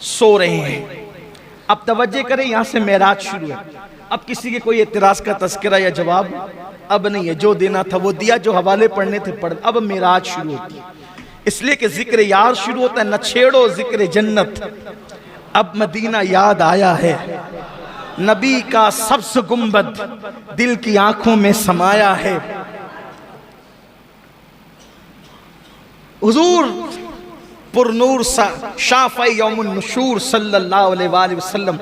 सो रहे हैं। अब तवज्जो करें, यहां से मेराज शुरू है। अब किसी के कोई एतराज का तस्करा या जवाब अब नहीं है। जो देना था वो दिया, जो हवाले पढ़ने थे पढ़। अब मेराज शुरू होती है, इसलिए कि जिक्र यार शुरू होता है। न छेड़ो जिक्र जन्नत, अब मदीना याद आया है। नबी का सब्ज़ गुंबद दिल की आंखों में समाया है। हुजूर पुरनूर शाफ़ई यौमुन नुशूर सल्लल्लाहु अलैहि वसल्लम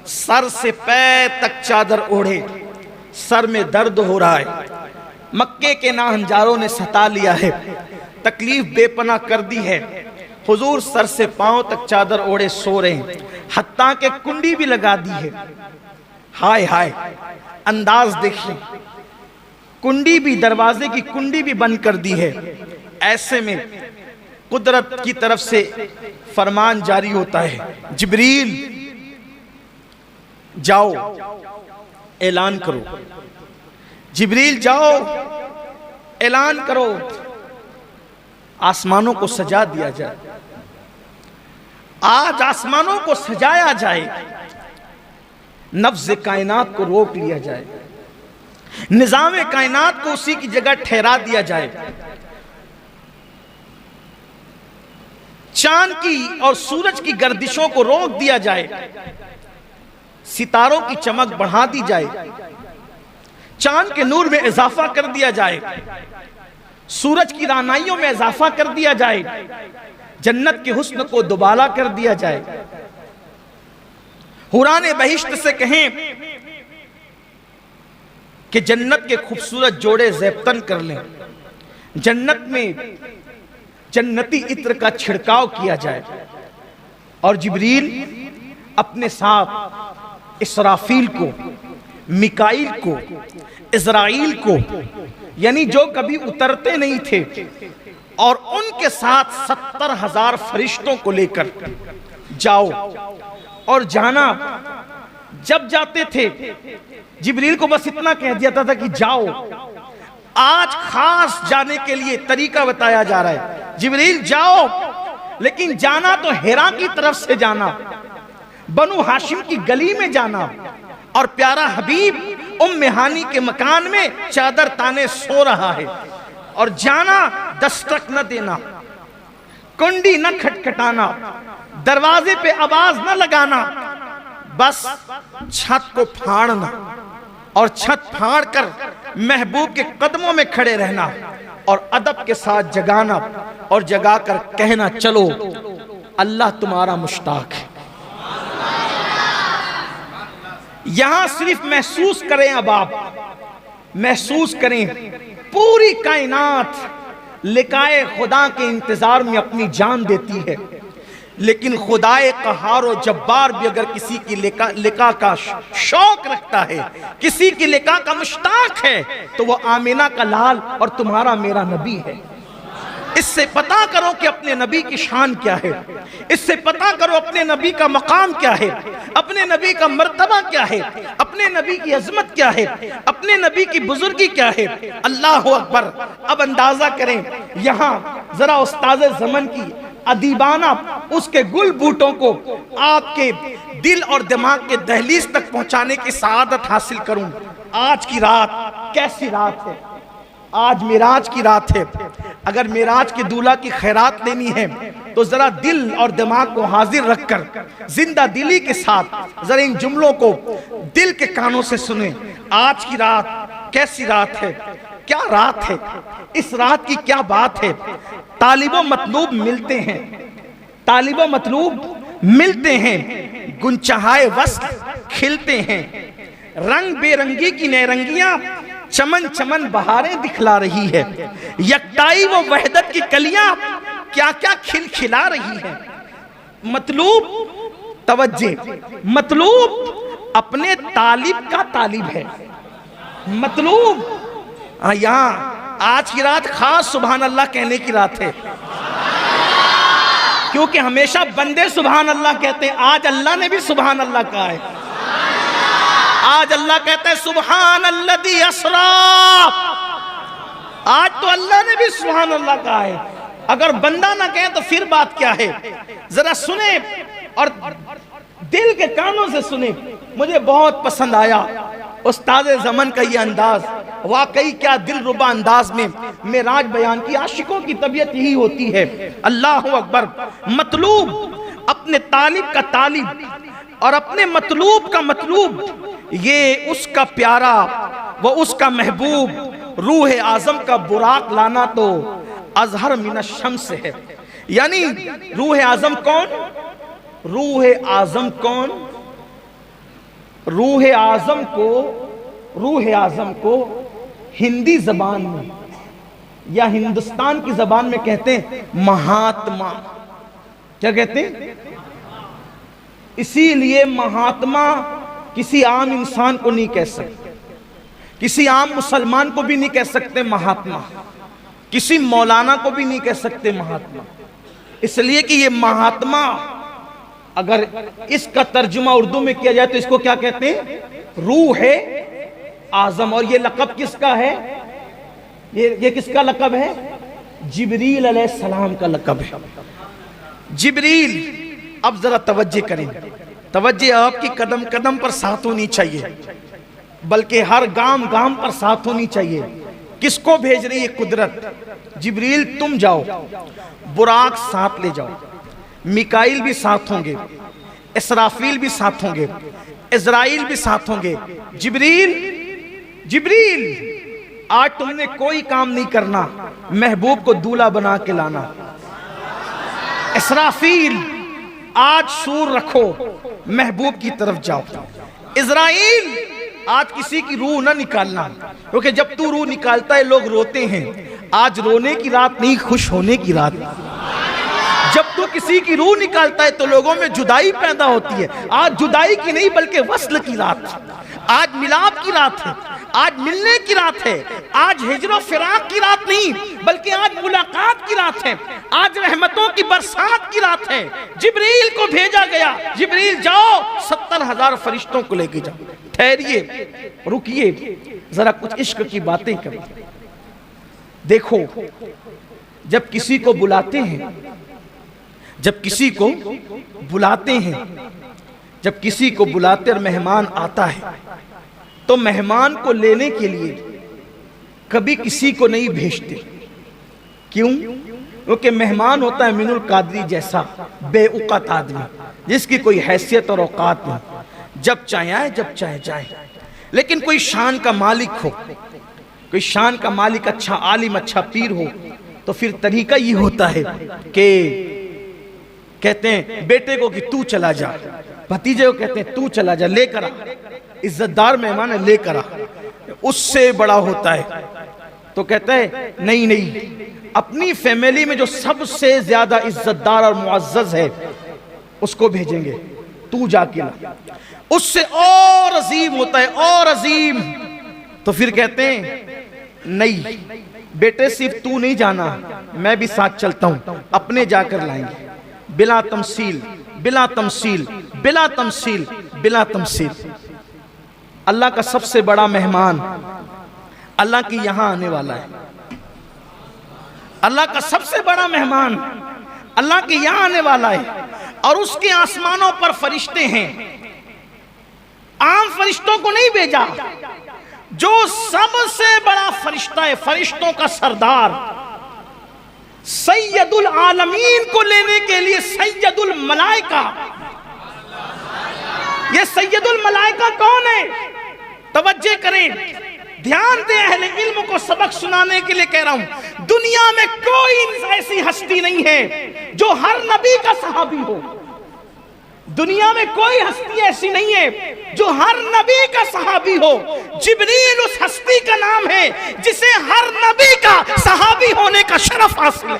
सर से पैर तक चादर ओढ़े, सर में दर्द हो रहा है। मक्के के नाहंजारों ने सता लिया है, तकलीफ बेपना कर दी है। हुजूर सर से पांव तक चादर ओढ़े सो रहे हैं, हत्ता के कुंडी भी लगा दी है। हाय हाय, अंदाज देखिए, कुंडी भी, दरवाजे की कुंडी भी बंद कर दी है। ऐसे में कुदरत की तरफ से फरमान जारी होता है, जिब्रील जाओ ऐलान करो, जिब्रील जाओ ऐलान करो, आसमानों को सजा दिया जाए। आज आसमानों को सजाया जाए, नफ्ज़ कायनात को रोक लिया जाए, निज़ाम कायनात को उसी की जगह ठहरा दिया जाए। चांद की और सूरज की गर्दिशों को रोक दिया जाए, सितारों की चमक बढ़ा दी जाए, चांद के नूर में इजाफा कर दिया जाए, सूरज की रानाइयों में इजाफा कर दिया जाए, जन्नत के हुस्न को दुबाला कर दिया जाए। हुराने बहिश्त से कहें कि जन्नत के खूबसूरत जोड़े ज़ेबतन कर लें, जन्नत में जन्नती इत्र का छिड़काव किया जाए, और जिब्रील अपने साथ इसराफील को, मिकाईल को, इज़राइल को, यानी जो कभी उतरते नहीं थे, और उनके साथ 70,000 फरिश्तों को लेकर जाओ। और जाना, जब जाते थे जिब्रील को बस इतना कह दिया था कि जाओ। आज खास जाने के लिए तरीका बताया जा रहा है, जिब्रील जाओ, लेकिन जाना तो हिरा की तरफ से जाना, बनु हाशिम की गली में जाना, और प्यारा हबीब उम्मे हानी के मकान में चादर ताने सो रहा है। और जाना, दस्तक न देना, कुंडी न खटखटाना, दरवाजे पे आवाज न लगाना, बस छत को फाड़ना, और छत फाड़ कर महबूब के कदमों में खड़े रहना, और अदब के साथ जगाना, और जगाकर कहना, चलो अल्लाह तुम्हारा मुश्ताक है। यहां सिर्फ महसूस करें, अब आप महसूस करें, पूरी कायनात लिकाए खुदा के इंतजार में अपनी जान देती है, लेकिन खुदाए कहार और जब्बार भी अगर किसी की लिका का शौक रखता है, किसी की लिका का मुश्ताक है, तो वो आमिना का लाल और तुम्हारा मेरा नबी है। इससे पता करो कि अपने नबी की शान क्या है, इससे पता करो अपने नबी का मकाम क्या है, अपने नबी का मर्तबा क्या है, अपने नबी की अजमत क्या है, अपने नबी की बुजुर्गी क्या है। अल्लाह अकबर। अब अंदाजा करें, यहाँ जरा उस्ताज़े ज़मन की अदीबाना उसके गुल बूटों को आपके दिल और दिमाग के दहलीज तक पहुंचाने की सआदत हासिल करूं। आज की रात कैसी रात है, आज मेराज की रात है। अगर मेराज के दूल्हा की खैरात लेनी है तो जरा दिल और दिमाग को हाजिर रखकर जिंदा दिली के साथ जरा इन जुमलों को दिल के कानों से सुने। आज की रात कैसी रात है, क्या रात है, इस रात की क्या बात है। तालिबो मतलूब मिलते हैं, तालिबो मतलूब मिलते हैं, गुनचहाए वस्ल खिलते हैं, रंग बेरंगी की नैरंगियां चमन चमन बहारें दिखला रही है, यकताई वो वहदत की कलियां क्या क्या खिलखिला रही है। मतलूब तवज्जे, मतलूब अपने तालिब का तालिब है। मतलूब यहाँ आज की रात खास सुभान अल्लाह कहने की रात है, क्योंकि हमेशा बंदे सुभान अल्लाह कहते हैं, आज अल्लाह ने भी सुभान अल्लाह कहा है। आज अल्लाह कहते हैं सुभान अल्लज़ी अस्रा, आज तो अल्लाह ने भी सुभान अल्लाह कहा है। अगर बंदा ना कहे तो फिर बात क्या है? जरा सुने और दिल के कानों से सुने। मुझे बहुत पसंद आया उस्ताद ज़मन का ये अंदाज, वाकई क्या दिलरुबा अंदाज में मेराज बयान की। आशिकों की तबीयत यही होती है। अल्लाह अकबर। मतलूब अपने तालिब का तालिब और अपने मतलूब का मतलूब, ये उसका प्यारा व उसका महबूब रूह आज़म का बुराक लाना तो अजहर मिन शम्स है। यानी रूह आज़म कौन? रूह आज़म कौन? रूह आज़म को हिंदी जबान में या हिंदुस्तान की जबान में कहते हैं महात्मा। क्या कहते हैं? इसीलिए महात्मा किसी आम इंसान को नहीं कह सकते, किसी आम मुसलमान को भी नहीं कह सकते महात्मा, किसी मौलाना को भी नहीं कह सकते महात्मा। इसलिए कि ये महात्मा, अगर इसका तर्जुमा उर्दू में किया जाए तो इसको क्या कहते हैं? रूह आज़म। और ये लक़ब किसका है? ये किसका लक़ब है? जिब्रील अलैहिस्सलाम का लक़ब है। जिब्रील। अब जरा तवज्जो करें, तवज्जो आपकी कदम कदम पर साथ होनी चाहिए, बल्कि हर गांव गांव पर साथ होनी चाहिए। किसको भेज रही है कुदरत? जिब्रील तुम जाओ, बुराक साथ ले जाओ, मिकाइल भी साथ होंगे, इसराफील भी साथ होंगे, इज़राइल भी साथ होंगे। जिब्रील आज तुमने कोई काम नहीं करना, महबूब को दूल्हा बना के लाना। इसराफील आज सूर रखो, महबूब की तरफ जाओ। इज़राइल आज किसी की रूह ना निकालना, क्योंकि जब तू रूह निकालता है लोग रोते हैं। आज रोने की रात नहीं, खुश होने की रात। जब तू किसी की रूह निकालता है तो लोगों में जुदाई पैदा होती है। आज जुदाई की नहीं बल्कि वस्ल की रात, आज मिलाप की रात है, आज मिलने की रात है, आज हिजरो फिराक की रात नहीं बल्कि आज मुलाकात की रात है, आज रहमतों की बरसात की रात है। जिब्रील को भेजा गया, जिब्रील जाओ 70,000 फरिश्तों को लेके जाओ। ठहरिए, रुकिए, जरा कुछ इश्क की बातें करें। देखो, जब किसी को बुलाते हैं, जब किसी को बुलाते हैं, जब किसी को बुलाते और मेहमान आता है तो मेहमान को लेने के लिए कभी किसी को नहीं भेजते। क्यों? क्योंकि मेहमान होता है मिनुल कादरी जैसा बेउक़त आदमी, जिसकी कोई हैसियत और औकात नहीं, जब चाहे आए जब चाहे जाए। लेकिन कोई शान का मालिक हो, कोई शान का मालिक अच्छा आलिम, अच्छा पीर हो, तो फिर तरीका ये होता है कि कहते हैं बेटे को कि तू चला जा, भतीजे को कहते हैं तू चला जा, लेकर आ, इज्जतदार मेहमान है लेकर आ। उससे बड़ा होता है तो कहता है नहीं नहीं, अपनी फैमिली में जो सबसे ज्यादा इज्जतदार और मुअज़्ज़ज़ है उसको भेजेंगे, तू जाके ला। उससे और अजीम होता है, और अजीम। तो फिर कहते हैं नहीं बेटे, सिर्फ तू नहीं जाना, मैं भी साथ चलता हूं, अपने जाकर लाएंगे। बिला तमसील, बिला तमसील, बिला तमसील, बिला तमसील। अल्लाह का सबसे बड़ा मेहमान अल्लाह के यहां आने वाला है। अल्लाह का सबसे बड़ा मेहमान अल्लाह के यहां आने वाला है, और उसके आसमानों पर फरिश्ते हैं। आम फरिश्तों को नहीं भेजा, जो सबसे बड़ा फरिश्ता है, फरिश्तों का सरदार सैयदुल आलमीन को लेने के लिए सैयदुल मलाइका। ये सैयदुल मलाइका कौन है? तवज्जो करें, ध्यान दें, अहले इल्म को सबक सुनाने के लिए कह रहा हूं। दुनिया में कोई ऐसी हस्ती नहीं है जो हर नबी का सहाबी हो। दुनिया में कोई हस्ती ऐसी नहीं है जो हर नबी का सहाबी हो। जिब्रील उस हस्ती का नाम है जिसे हर नबी का सहाबी होने का शरफ हासिल है।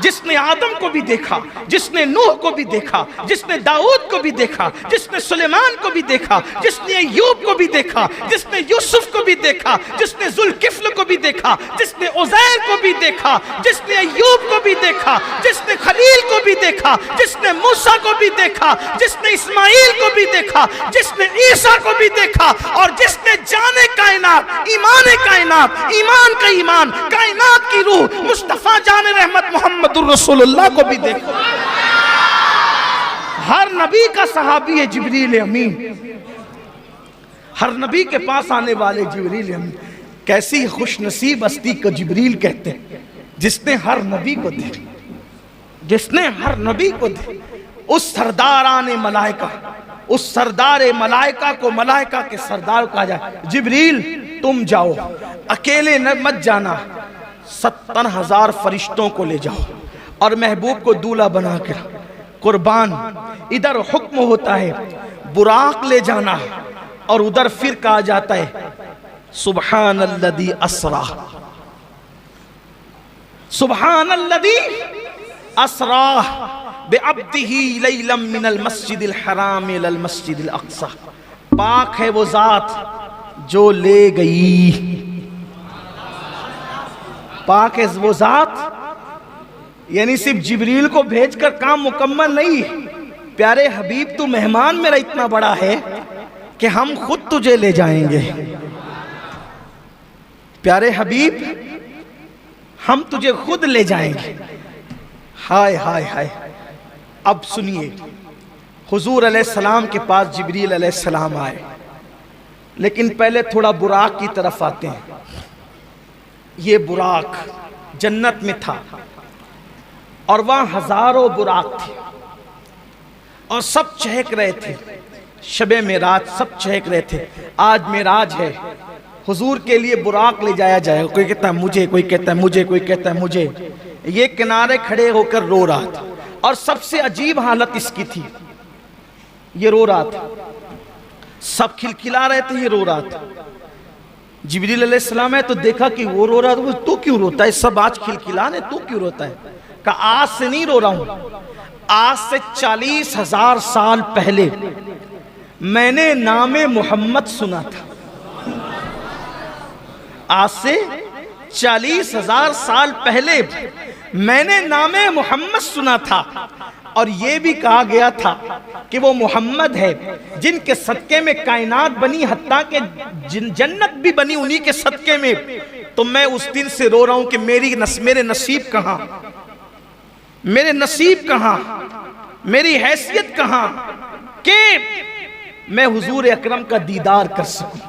जिसने आदम को भी देखा, जिसने नूह को भी देखा, जिसने दाऊद को भी देखा, जिसने सुलेमान को भी देखा, जिसने अय्यूब को भी देखा, जिसने यूसुफ को भी देखा, जिसने जुल्किफ्ल को भी देखा, जिसने उज़ैर को भी देखा, जिसने अय्यूब को भी देखा, जिसने खलील को भी देखा, जिसने मूसा को भी देखा, जिसने इस्माइल को भी देखा, जिसने ईसा को भी देखा, और जिसने जाने कायनात, ईमान कायनात, ईमान का ईमान, कायनात कायनात की रूह मुस्तफा जान रहमत मोहम्मदुर रसूलुल्लाह को भी देखो। हर नबी का सहाबी है जिब्रील अमीन, हर नबी के पास आने वाले जिब्रील अमीन। कैसी खुश नसीब हस्ती को जिब्रील कहते हैं, जिसने हर नबी को देखा, जिसने हर नबी को देखा। उस सरदाराने मलाइका, उस सरदार मलाइका को मलाइका के सरदार कहा जाए, जिब्रील तुम जाओ, अकेले न मत जाना, 70,000 फरिश्तों को ले जाओ और महबूब को दूल्हा बना कर कुर्बान। इधर हुक्म होता है बुराक ले जाना और उधर फिर कहा जाता है सुब्हानल्लज़ी अस्रा, सुब्हानल्लज़ी अस्रा बिअब्दिही लैलम मिनल मस्जिदिल हराम इलल मस्जिदिल अक़सा। पाक है वो जात जो ले गई, पाक है वो जात, यानी सिर्फ जिब्रील को भेजकर काम मुकम्मल नहीं। प्यारे हबीब तू मेहमान मेरा इतना बड़ा है कि हम खुद तुझे ले जाएंगे। प्यारे हबीब हम तुझे खुद ले जाएंगे। हाय हाय हाय। अब सुनिए, हुजूर अलैहिस्सलाम के पास जिब्रील अलैहिस्सलाम आए, लेकिन पहले थोड़ा बुराक की तरफ आते हैं। ये बुराक जन्नत में था और वहां हजारों बुराक थे और सब चहक रहे थे। शबे मेराज सब चहक रहे थे। आज मेराज है, हुजूर के लिए बुराक ले जाया जाएगा। कोई कहता है मुझे, कोई कहता है मुझे, कोई कहता है मुझे। ये किनारे खड़े होकर रो रहा था और सबसे अजीब हालत इसकी थी, ये रो रहा था। सब खिलखिला रहे थे, ये रो रहा था। जिब्रील अलैहिस्सलाम है तो देखा कि वो रो रहा था। तू क्यों रोता है? सब आज खिलखिलाने, तू क्यों रोता है? कहा आज से नहीं रो रहा हूं, आज से 40,000 साल पहले मैंने नामे मोहम्मद सुना था। आज से 40,000 साल पहले मैंने नामे मोहम्मद सुना था और यह भी कहा गया था कि वो मोहम्मद है जिनके सदके में कायनात बनी, हत्ता के जन्नत भी बनी उन्हीं के सदके में। तो मैं उस दिन से रो रहा हूं कि मेरे नसीब कहां, मेरे नसीब कहां, मेरी हैसियत कहां कि मैं हुजूर अकरम का दीदार कर सकूं।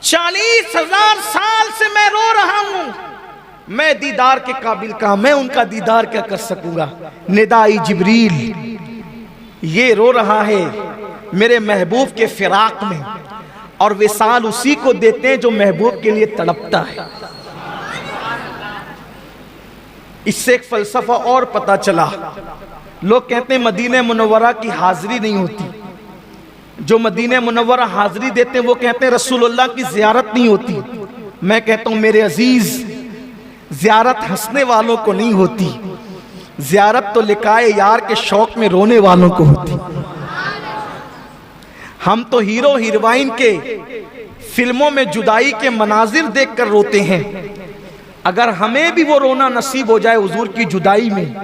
40,000 साल से मैं रो रहा हूं, मैं दीदार के काबिल कहां, मैं उनका दीदार क्या कर सकूंगा। निदाई जिब्रील, ये रो रहा है मेरे महबूब के फिराक में, और विसाल उसी को देते हैं जो महबूब के लिए तड़पता है। इससे एक फलसफा और पता चला। लोग कहते हैं मदीने मुनव्वरा की हाजिरी नहीं होती। जो मदीने मुनव्वरा हाजिरी देते हैं वो कहते हैं रसूलुल्लाह की ज़ियारत नहीं होती। मैं कहता हूं मेरे अजीज, ज़ियारत हंसने वालों को नहीं होती, ज़ियारत तो लिकाए यार के शौक में रोने वालों को होती। हम तो हीरो हीरोइन के फिल्मों में जुदाई के मनाजिर देखकर रोते हैं। अगर हमें भी वो रोना नसीब हो जाए हुजूर की जुदाई में,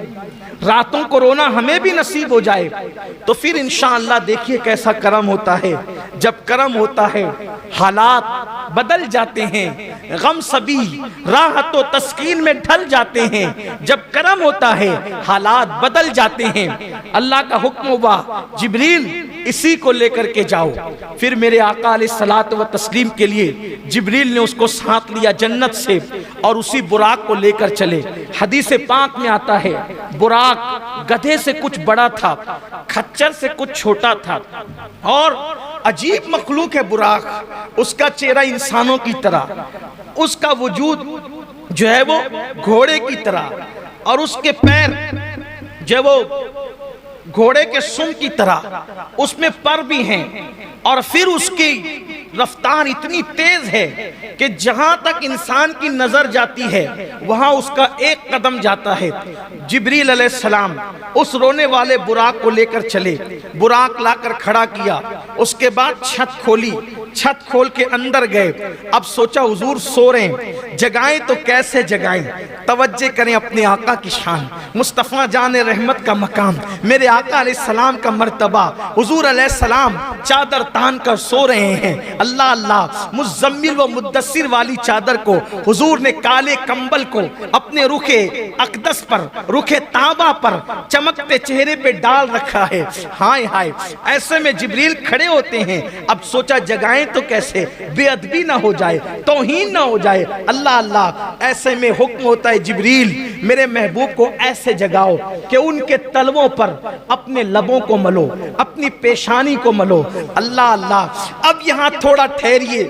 रातों को रोना हमें भी नसीब हो जाए, तो फिर इंशाअल्लाह देखिए कैसा करम होता है। जब करम होता है हालात बदल जाते हैं, गम सभी राहत व तस्कीन में ढल जाते हैं। जब करम होता है हालात बदल जाते हैं। अल्लाह का हुक्म हुआ जिब्रील इसी को लेकर के जाओ। फिर मेरे आका अलैहिस्सलात व तस्लीम के लिए जिब्रील ने उसको साथ लिया जन्नत से और उसी बुराक को लेकर चले। हदीस पाक में आता है बुराक गधे से कुछ बड़ा था, खच्चर से कुछ छोटा था और अजीब मखलूक है बुराक। उसका चेहरा इंसानों की तरह, उसका वजूद जो है वो घोड़े की तरह, और उसके पैर जो वो घोड़े के सुन की तरह, उसमें पर भी हैं। और फिर उसकी रफ्तार इतनी तेज है कि जहां तक इंसान की नजर जाती है वहां उसका एक कदम जाता है। जिब्रील अलैहिस्सलाम उस रोने वाले बुराक को लेकर चले, बुराक लाकर खड़ा किया, उसके बाद छत खोली, छत खोल के अंदर गए। अब सोचा हुजूर सो रहे हैं, जगाएं तो कैसे जगाएं। तवज्जो करें अपने आका की शान, मुस्तफ़ा जान रहमत का मकाम, मेरे आका अलैहिस्सलाम का मर्तबा। हुजूर अलैहिस्सलाम चादर तान कर सो रहे हैं। अल्लाह अल्लाह, मुज़म्मिल व मुद्दस्सिर वाली चादर को हुजूर ने काले कंबल को अपने रुखे अक़दस पर, रुखे ताबा पर, चमकते चेहरे पे डाल रखा है। हाय हाय, ऐसे में जिब्रील खड़े होते हैं। अब सोचा जगाएं तो कैसे, बेअदबी ना हो जाए, तौहीन ना हो जाए। अल्लाह अल्लाह, ऐसे में हुक्म होता है जिब्रील मेरे महबूब को ऐसे जगाओ कि उनके तलवों पर अपने लबों को मलो, अपनी पेशानी को मलो। अल्लाह अल्लाह, अब यहाँ थोड़ा ठहरिए,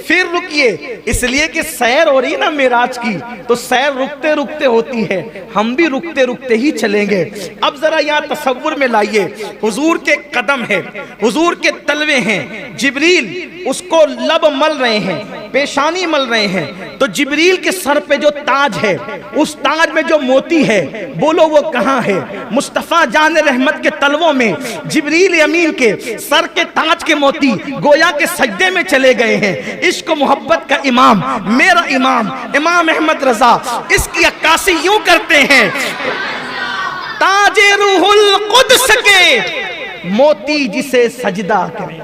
फिर रुकिए, इसलिए कि सैर हो रही ना मेराज की, तो सैर रुकते रुकते होती है, हम भी रुकते रुकते ही चलेंगे। अब जरा यहाँ तसव्वुर में लाइए, हुजूर के कदम है, हुजूर के तलवे हैं, जिब्रील उसको लब मल रहे हैं, पेशानी मल रहे हैं। तो जिब्रील के सर पे जो ताज है, उस ताज में जो मोती है, बोलो वो कहाँ है? मुस्तफ़ा जान रहमत के तलवों में जिब्रील अमीन के सर के ताज के मोती गोया के सजदे में चले गए हैं। इश्क मोहब्बत का इमाम, मेरा इमाम इमाम अहमद रजा, इसकी अक्कासी यूं करते हैं, ताजे रूहुल कुद्स के मोती जिसे सजदा करे,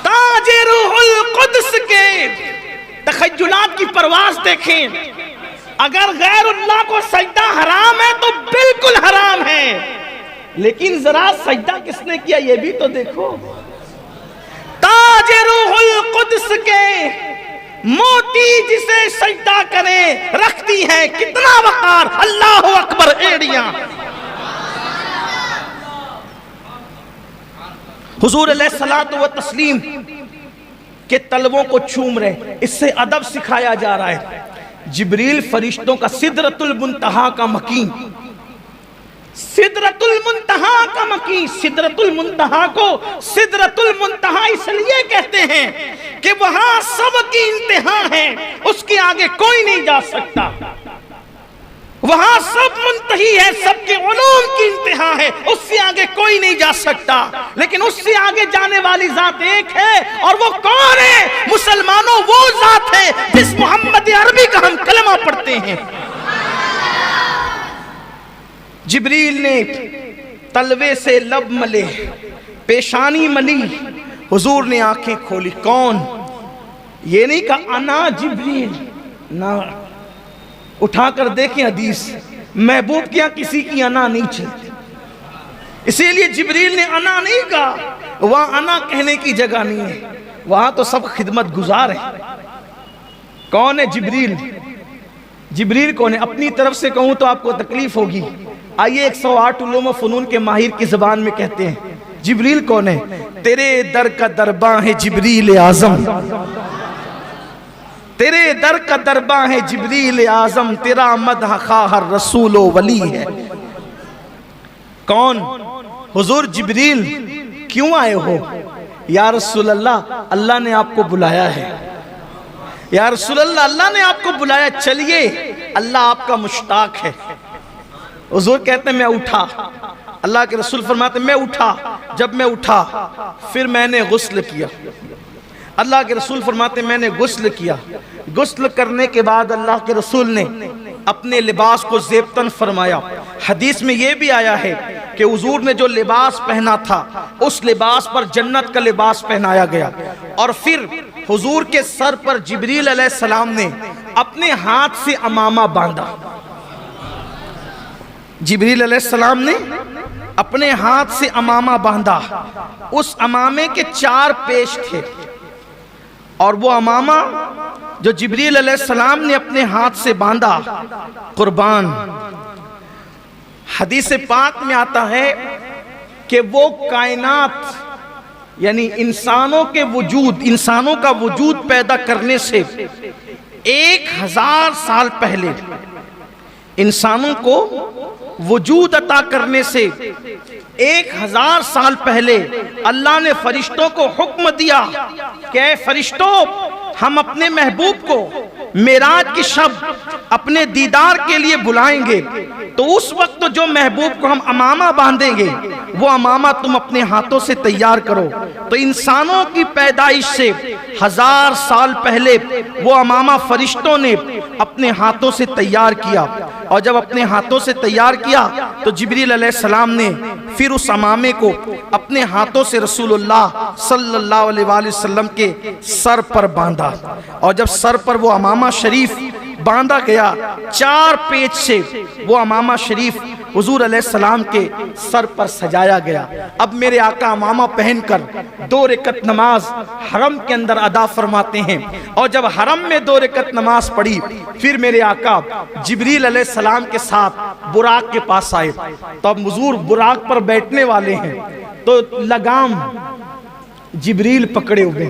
ताजे रूहुल कुद्स के। तखय्युलात की परवाज़ देखें, अगर गैरुल्लाह को सजदा हराम है तो बिल्कुल हराम है, लेकिन जरा सजदा किसने किया ये भी तो देखो। ताजे रूहुल कुद्स के मोती जिसे सजदा करे, रखती है कितना वकार, अल्लाहु अकबर एड़ियां। हुजूर अलैहिस्सलातु व तस्लीम के तलवों को चूम रहे, इससे अदब सिखाया जा रहा है। जिब्रील फरिश्तों का सिदरतुल मुंतहा का मकीन, सिदरतुल मुंतहा का मकीन, सिदरतुल मुंतहा को सिदरतुल मुंतहा इसलिए कहते हैं कि वहां सबकी इंतहा है, उसके आगे कोई नहीं जा सकता। वहां सब मुंतही है, सबके उलूम की इंतहा है, उससे आगे कोई नहीं जा सकता। लेकिन उससे आगे जाने वाली जात एक है, और वो कौन है? मुसलमानों, वो जात है जिस मोहम्मद अरबी का हम कलमा पढ़ते हैं। जिब्रील ने तलवे से लब मले, पेशानी मली, हुजूर ने आंखें खोली। कौन? ये नहीं कहा अना जिब्रील, ना, उठाकर देखें हदीस, महबूब क्या किसी की अना नहीं चलती, इसीलिए जिब्रील ने अना नहीं कहा। वहां अना कहने की जगह नहीं है, वहां तो सब खिदमत गुजार है। कौन है जिब्रील? जिब्रील कौन है? अपनी तरफ से कहूं तो आपको तकलीफ होगी। आइए 108 उलूम व फनून के माहिर की ज़बान में कहते हैं जिब्रील कौन है। तेरे दर का दरबां है जिब्रील आज़म, तेरे दर का दरबां है जिब्रील आज़म, तेरा मदह खाहर रसूल वली है। कौन? हुजूर जिब्रील। क्यों आए हो? या रसूल अल्लाह, अल्लाह ने आपको बुलाया है। या रसूल अल्लाह, अल्लाह ने आपको बुलाया, चलिए, अल्लाह आपका मुश्ताक है। हुजूर कहते हैं मैं उठा, अल्लाह के रसूल फरमाते मैं उठा, जब मैं उठा फिर मैंने गुस्ल किया। अल्लाह के रसूल फरमाते मैंने गुस्ल किया, गुस्ल करने के बाद अल्लाह के रसूल ने अपने लिबास को ज़ेबतन फरमाया। हदीस में यह भी आया है कि हुजूर ने जो लिबास पहना था उस लिबास पर जन्नत का लिबास पहनाया गया। और फिर हुजूर के सर पर जिब्रील अलैहिस्सलाम ने अपने हाथ से अमामा बांधा। जिब्रील अलैहिस्सलाम ने अपने हाथ से अमामा बांधा। उस अमामे के 4 पेश थे, और वो अमामा जो जिब्रील अलैहिस्सलाम ने अपने हाथ से बांधा, कुर्बान, हदीस पाक में आता है कि वो कायनात यानी इंसानों के वजूद, इंसानों का वजूद पैदा करने से 1000 साल पहले, इंसानों को वजूद अता करने से 1000 साल पहले अल्लाह ने फरिश्तों को हुक्म दिया कि फरिश्तों, हम अपने महबूब को मेराज की शब अपने दीदार के लिए बुलाएंगे। तो उस वक्त जो महबूब को हम अमामा बांधेंगे वो अमामा तुम अपने हाथों से तैयार करो। तो इंसानों की पैदाइश से 1000 साल पहले वो अमामा फरिश्तों ने अपने हाथों से तैयार किया, और जब अपने हाथों से तैयार किया तो जिब्रील अलैहिस्सलाम ने फिर उस अमामे को अपने हाथों से रसूलुल्लाह सल्लल्लाहु अलैहि वसल्लम के सर पर बांधा। और जब सर पर वो अमामा शरीफ बांधा गया, 4 पेच से वो अमामा शरीफ हुजूर अलैहिस्सलाम के सर पर सजाया गया। अब मेरे आका अमामा पहनकर 2 रकत नमाज हरम के अंदर अदा फरमाते हैं, और जब हरम में 2 रकत नमाज पढ़ी फिर मेरे आका जिब्रील अलैहिस्सलाम के साथ बुराक के पास आए। तो अब हुजूर बुराक पर बैठने वाले हैं, तो लगाम जिब्रील पकड़े हुए।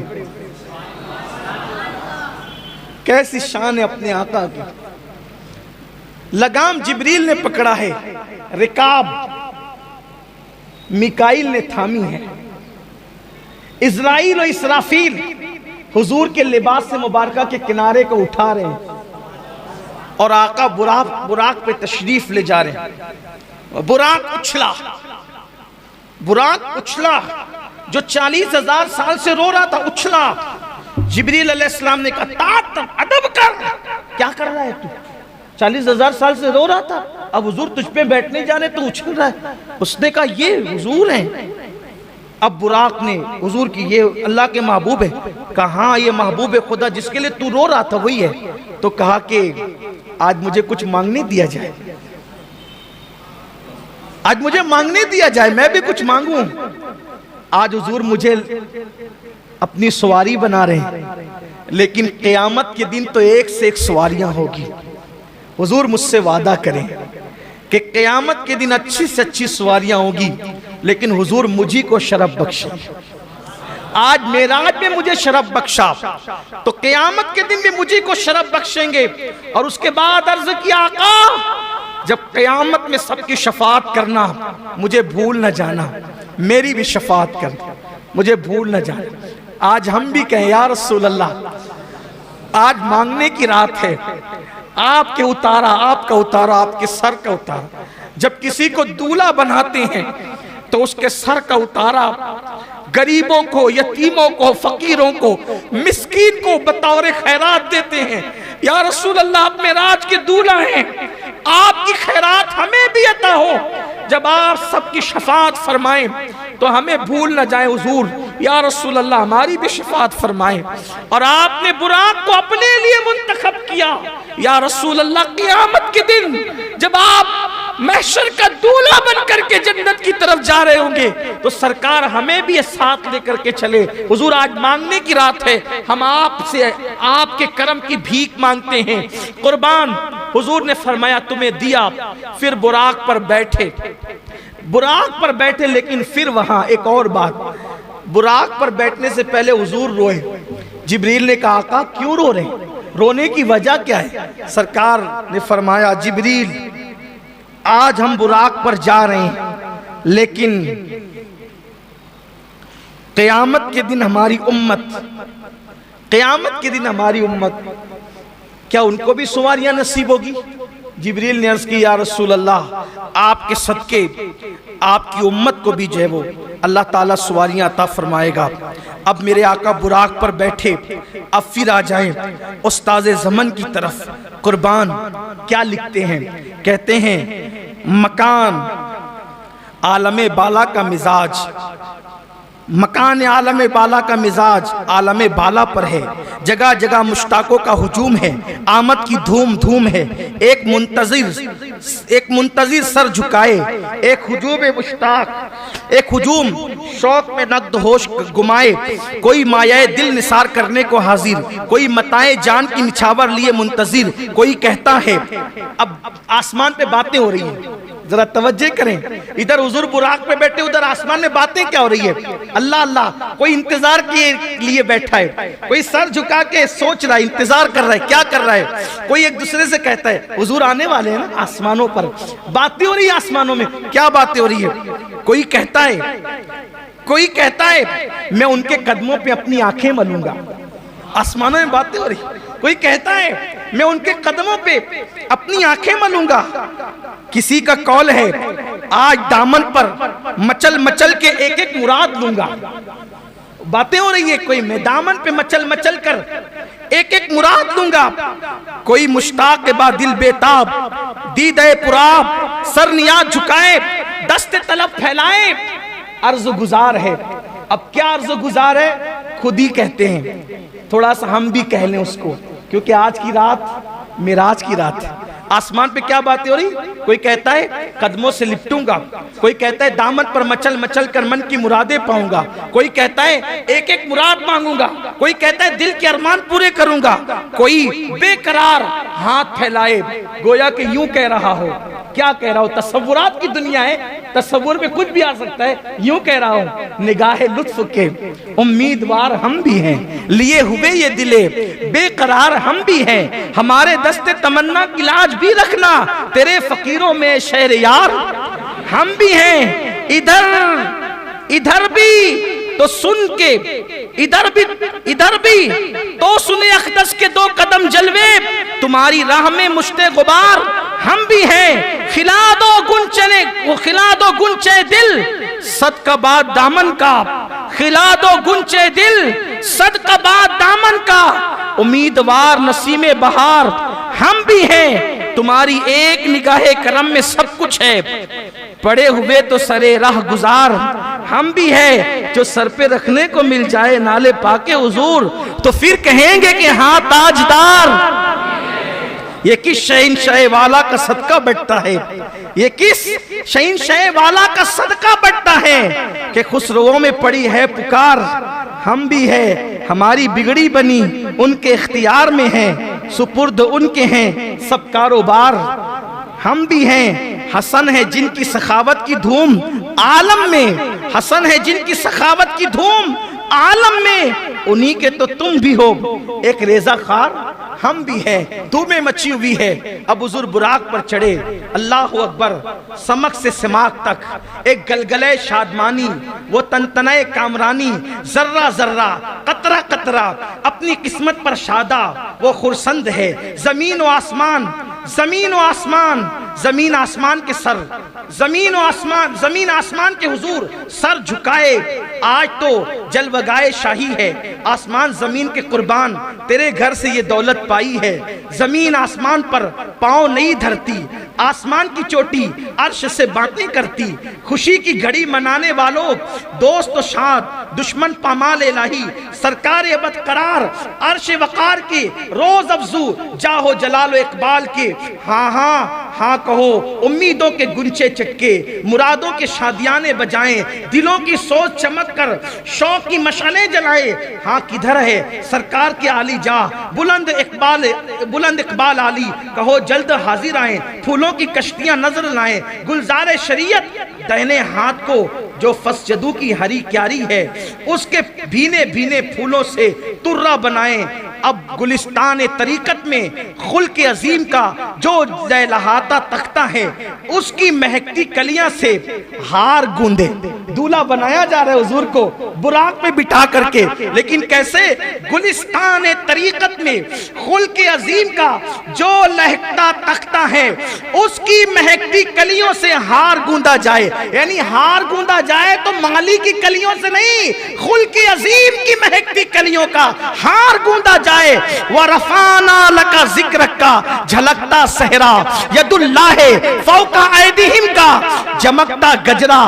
कैसी शान है अपने आका की। लगाम जिब्रील ने पकड़ा है, रिकाब मिकाइल ने थामी है, इज़राइल और इसराफील हुजूर के लिबास से मुबारका के किनारे को उठा रहे हैं, और आका बुराक पे तशरीफ ले जा रहे हैं। बुराक उछला, जो 40,000 साल से रो रहा था उछला। जिब्रील अलैहिस्सलाम ने कहा अदब कर, क्या कर रहा है तू? 40,000 साल से रो रहा था, अब हुजूर तुझ पे बैठने जाने तो उछल रहा है। उसने कहा ये हुजूर हैं। अब बुराक ने हुजूर की, ये अल्लाह के महबूब है। कहा ये महबूब खुदा जिसके लिए तू रो रहा था वही है। तो कहा कि आज मुझे कुछ मांगने दिया जाए, आज मुझे मांगने दिया जाए, मैं भी कुछ मांगूं। आज हुजूर मुझे अपनी सवारी बना रहे हैं, लेकिन क़यामत के दिन तो एक से एक सवारियां होगी। हुजूर मुझसे वादा करें कि क़यामत के दिन अच्छी से अच्छी सवारियां होगी, लेकिन हुजूर मुझी को शरफ बख्शे। आज मेराज में मुझे शरफ बख्शा, तो क़यामत के दिन भी मुझी को शरफ बख्शेंगे। और उसके बाद अर्ज किया आका जब क़यामत में सबकी शफाअत करना, मुझे भूल न जाना, मेरी भी शफाअत कर, मुझे भूल न जाना। आज हम भी कहें या रसूल अल्लाह, आज मांगने की रात है, आपके उतारा, आपका उतारा, आपके सर का उतारा। जब किसी को दूल्हा बनाते हैं तो उसके सर का उतारा गरीबों को, यतीमों को, फकीरों को, मिस्कीन को बतौर खैरात देते हैं। या रसूल अल्लाह, आप मेराज के दूल्हा हैं, आपकी खैरात हमें भी अता हो। जब आप सबकी शफाअत फरमाएं तो हमें भूल न जाए हुजूर। या रसूल अल्लाह, हमारी भी शफाअत फरमाएं। और आपने बुराक को अपने लिए मुंतखब किया। या रसूल अल्लाह, क़यामत के दिन जब आप महशर का दूल्हा बनकर के जन्नत की तरफ जा रहे होंगे तो सरकार हमें भी साथ लेकर के चले। हुजूर, आज मांगने की रात है, हम आपसे आपके करम की भीख मांगते हैं। कुर्बान, हुजूर ने फरमाया तुम्हें दिया। फिर बुराक पर बैठे, बुराक पर बैठे, लेकिन फिर वहां एक और बात, बुराक पर बैठने से पहले हुजूर रोए। जिब्रील ने कहा आका क्यों रो रहे हैं, रोने की वजह क्या है? सरकार ने फरमाया जिब्रील, आज हम बुराक पर जा रहे हैं, लेकिन क़यामत के दिन हमारी उम्मत, क़यामत के दिन हमारी उम्मत, क्या उनको भी सवारियां नसीब होगी? जिब्रील ने अर्ज की या रसूल अल्लाह, आपके सदके आपकी उम्मत को भी जो है वो अल्लाह ताला सवारियां अता फरमाएगा। अब मेरे आका बुराक पर बैठे, अब फिर आ जाएं उस्ताज़े ज़मन की तरफ। कुर्बान, क्या लिखते हैं? कहते हैं मकान आलमे बाला का मिजाज, मकान आलम बाला का मिजाज आलम बाला पर है। जगह जगह मुश्ताकों का हुजूम है, आमद की धूम धूम है। एक मुंतजिर सर झुकाए, एक हुजूम मुश्ताक, एक हुजूम शौक में नक्द होश गुमाए। कोई मायाए दिल निसार करने को हाजिर, कोई मताए जान की निछावर लिए मुंतजिर। कोई कहता है, अब आसमान पे बातें हो रही हैं, जरा तवज्जो करें। इधर हुजूर बुराक पे बैठे, उधर आसमान में बातें क्या हो रही है? अल्लाह अल्लाह, कोई इंतजार के लिए बैठा है, कोई सर झुका के सोच रहा है, इंतजार कर रहा है, क्या कर रहा है? कोई एक दूसरे से कहता है हुजूर आने वाले हैं ना। आसमानों पर बातें हो रही है, आसमानों में क्या बातें हो रही है? कोई कहता है मैं उनके कदमों पे अपनी आंखें मलूंगा। आसमानों में बातें हो रही। कोई कहता है मैं उनके कदमों पे अपनी आंखें मलूंगा। किसी का कौल है आज दामन पर मचल मचल के एक एक मुराद लूंगा। बातें हो रही है, कोई मैं दामन पे मचल मचल कर एक एक मुराद लूंगा। कोई मुश्ताक के बाद दिल बेताब, दीदे पुराब, सर नियाज झुकाए, दस्ते तलब फैलाए, अर्ज गुजार है। अब क्या अर्ज गुजार है खुद ही कहते हैं, थोड़ा सा हम भी कह लें उसको, क्योंकि आज की रात मिराज की रात है। आसमान पे क्या बातें हो रही? कोई कहता है कदमों से लिपटूंगा, कोई कहता है दामन पर मचल मचल कर मन की मुरादें पाऊंगा, कोई कहता है एक एक मुराद मांगूंगा, कोई कहता है दिल के अरमान पूरे करूंगा, कोई बेकरार हाथ फैलाए गोया कि यूं कह रहा हो। क्या कह रहा हो? तसव्वुरात की दुनिया है, तसव्वुर में कुछ भी आ सकता है। यूं कह रहा हूं निगाहे लुत्फ के उम्मीदवार हम भी हैं, लिए हुए ये दिले बेकरार हम भी हैं, हमारे दस्ते तमन्ना की लाज भी रखना, तेरे फकीरों में शहर यार हम भी हैं। इधर भी तो सुन के, इधर भी तो सुने अखदस के दो कदम जलवे, तुम्हारी राह में मुश्ते गुबार हम भी हैं। खिला दो गुंचे दिल सदका बाद दामन का, खिला दो गुंचे दिल सदका बाद दामन का, उम्मीदवार नसीमे बहार हम भी हैं, तुम्हारी एक निगाहे करम में सब कुछ है, पड़े हुए तो सरे राह गुजार हम भी है, जो सर पे रखने को मिल जाए नाले पाके हुजूर तो फिर कहेंगे कि हाँ ताजदार। ये किस शहंशाह वाला का सदका बढ़ता है, ये किस शहंशाह वाला का सदका बढ़ता है कि खुसरों में पड़ी है पुकार हम भी है, हमारी बिगड़ी बनी उनके इख्तियार में है, सुपुर्द उनके हैं सब कारोबार हम भी हैं। हसन है जिनकी सखावत की धूम आलम में, हसन है जिनकी सखावत की धूम आलम में, उन्हीं के तो तुम भी हो, एक रेजा खार हम भी हैं, धूमें मची हुई है। अब हुजूर बुराक पर चढ़े, अल्लाह अकबर, समक से सिमाक तक एक गलगले शादमानी, वो तनतने कामरानी, जर्रा जर्रा कतरा कतरा अपनी किस्मत पर शादा वो खुरसंद है। जमीन व आसमान, जमीन व आसमान, जमीन आसमान के सर, जमीन आसमान के हुजूर सर झुकाए, आज तो जलवगाए शाही है, आसमान जमीन के कुर्बान तेरे घर से ये दौलत पाई है। जमीन आसमान पर पांव नहीं धरती, आसमान की चोटी अर्श से बातें करती, खुशी की घड़ी मनाने वालों दोस्त शाद, दुश्मन पामाल इलाही, सरकार अबद करार, अर्श वकार के रोज अफजू जाहो जलालो इकबाल के, हाँ हाँ हाँ कहो उम्मीदों के गुंचे चटके, मुरादों के शादियाने बजाएं, दिलों की सोच चमक कर शौक की मशालें जलाए, हाँ किधर है सरकार के आली जा, बुलंद इकबाल आली, कहो जल्द हाजिर आए, फूलों की कश्तियां नजर लाएं, गुलजारे शरीयत दाहिने हाथ को जो फसजदू की हरी क्यारी है, उसके भीने भीने फूलों से तुर्रा बनाएं। अब गुलिस्तान तरीकत में खुल के अजीम का जो लहाता तख्ता है, उसकी महकती कलियां से हार गूंदे। दूल्हा बनाया जा रहा है हुजूर को बुराक में बिठा करके, लेकिन कैसे? गुलिस्तान तरीकत में खुल के अजीम का जो लहकता तख्ता है, उसकी महकती कलियों से हार गूंदा जाए। यानी हार गूंदा जाए तो माली की कलियों से नहीं, खुल के अजीम की महकती कलियों का हार गूंदा जाए। व रफाना लका जिक्र का झलकता सहरा, यदुल्लाह फौका ऐदिहिम का चमकता गजरा,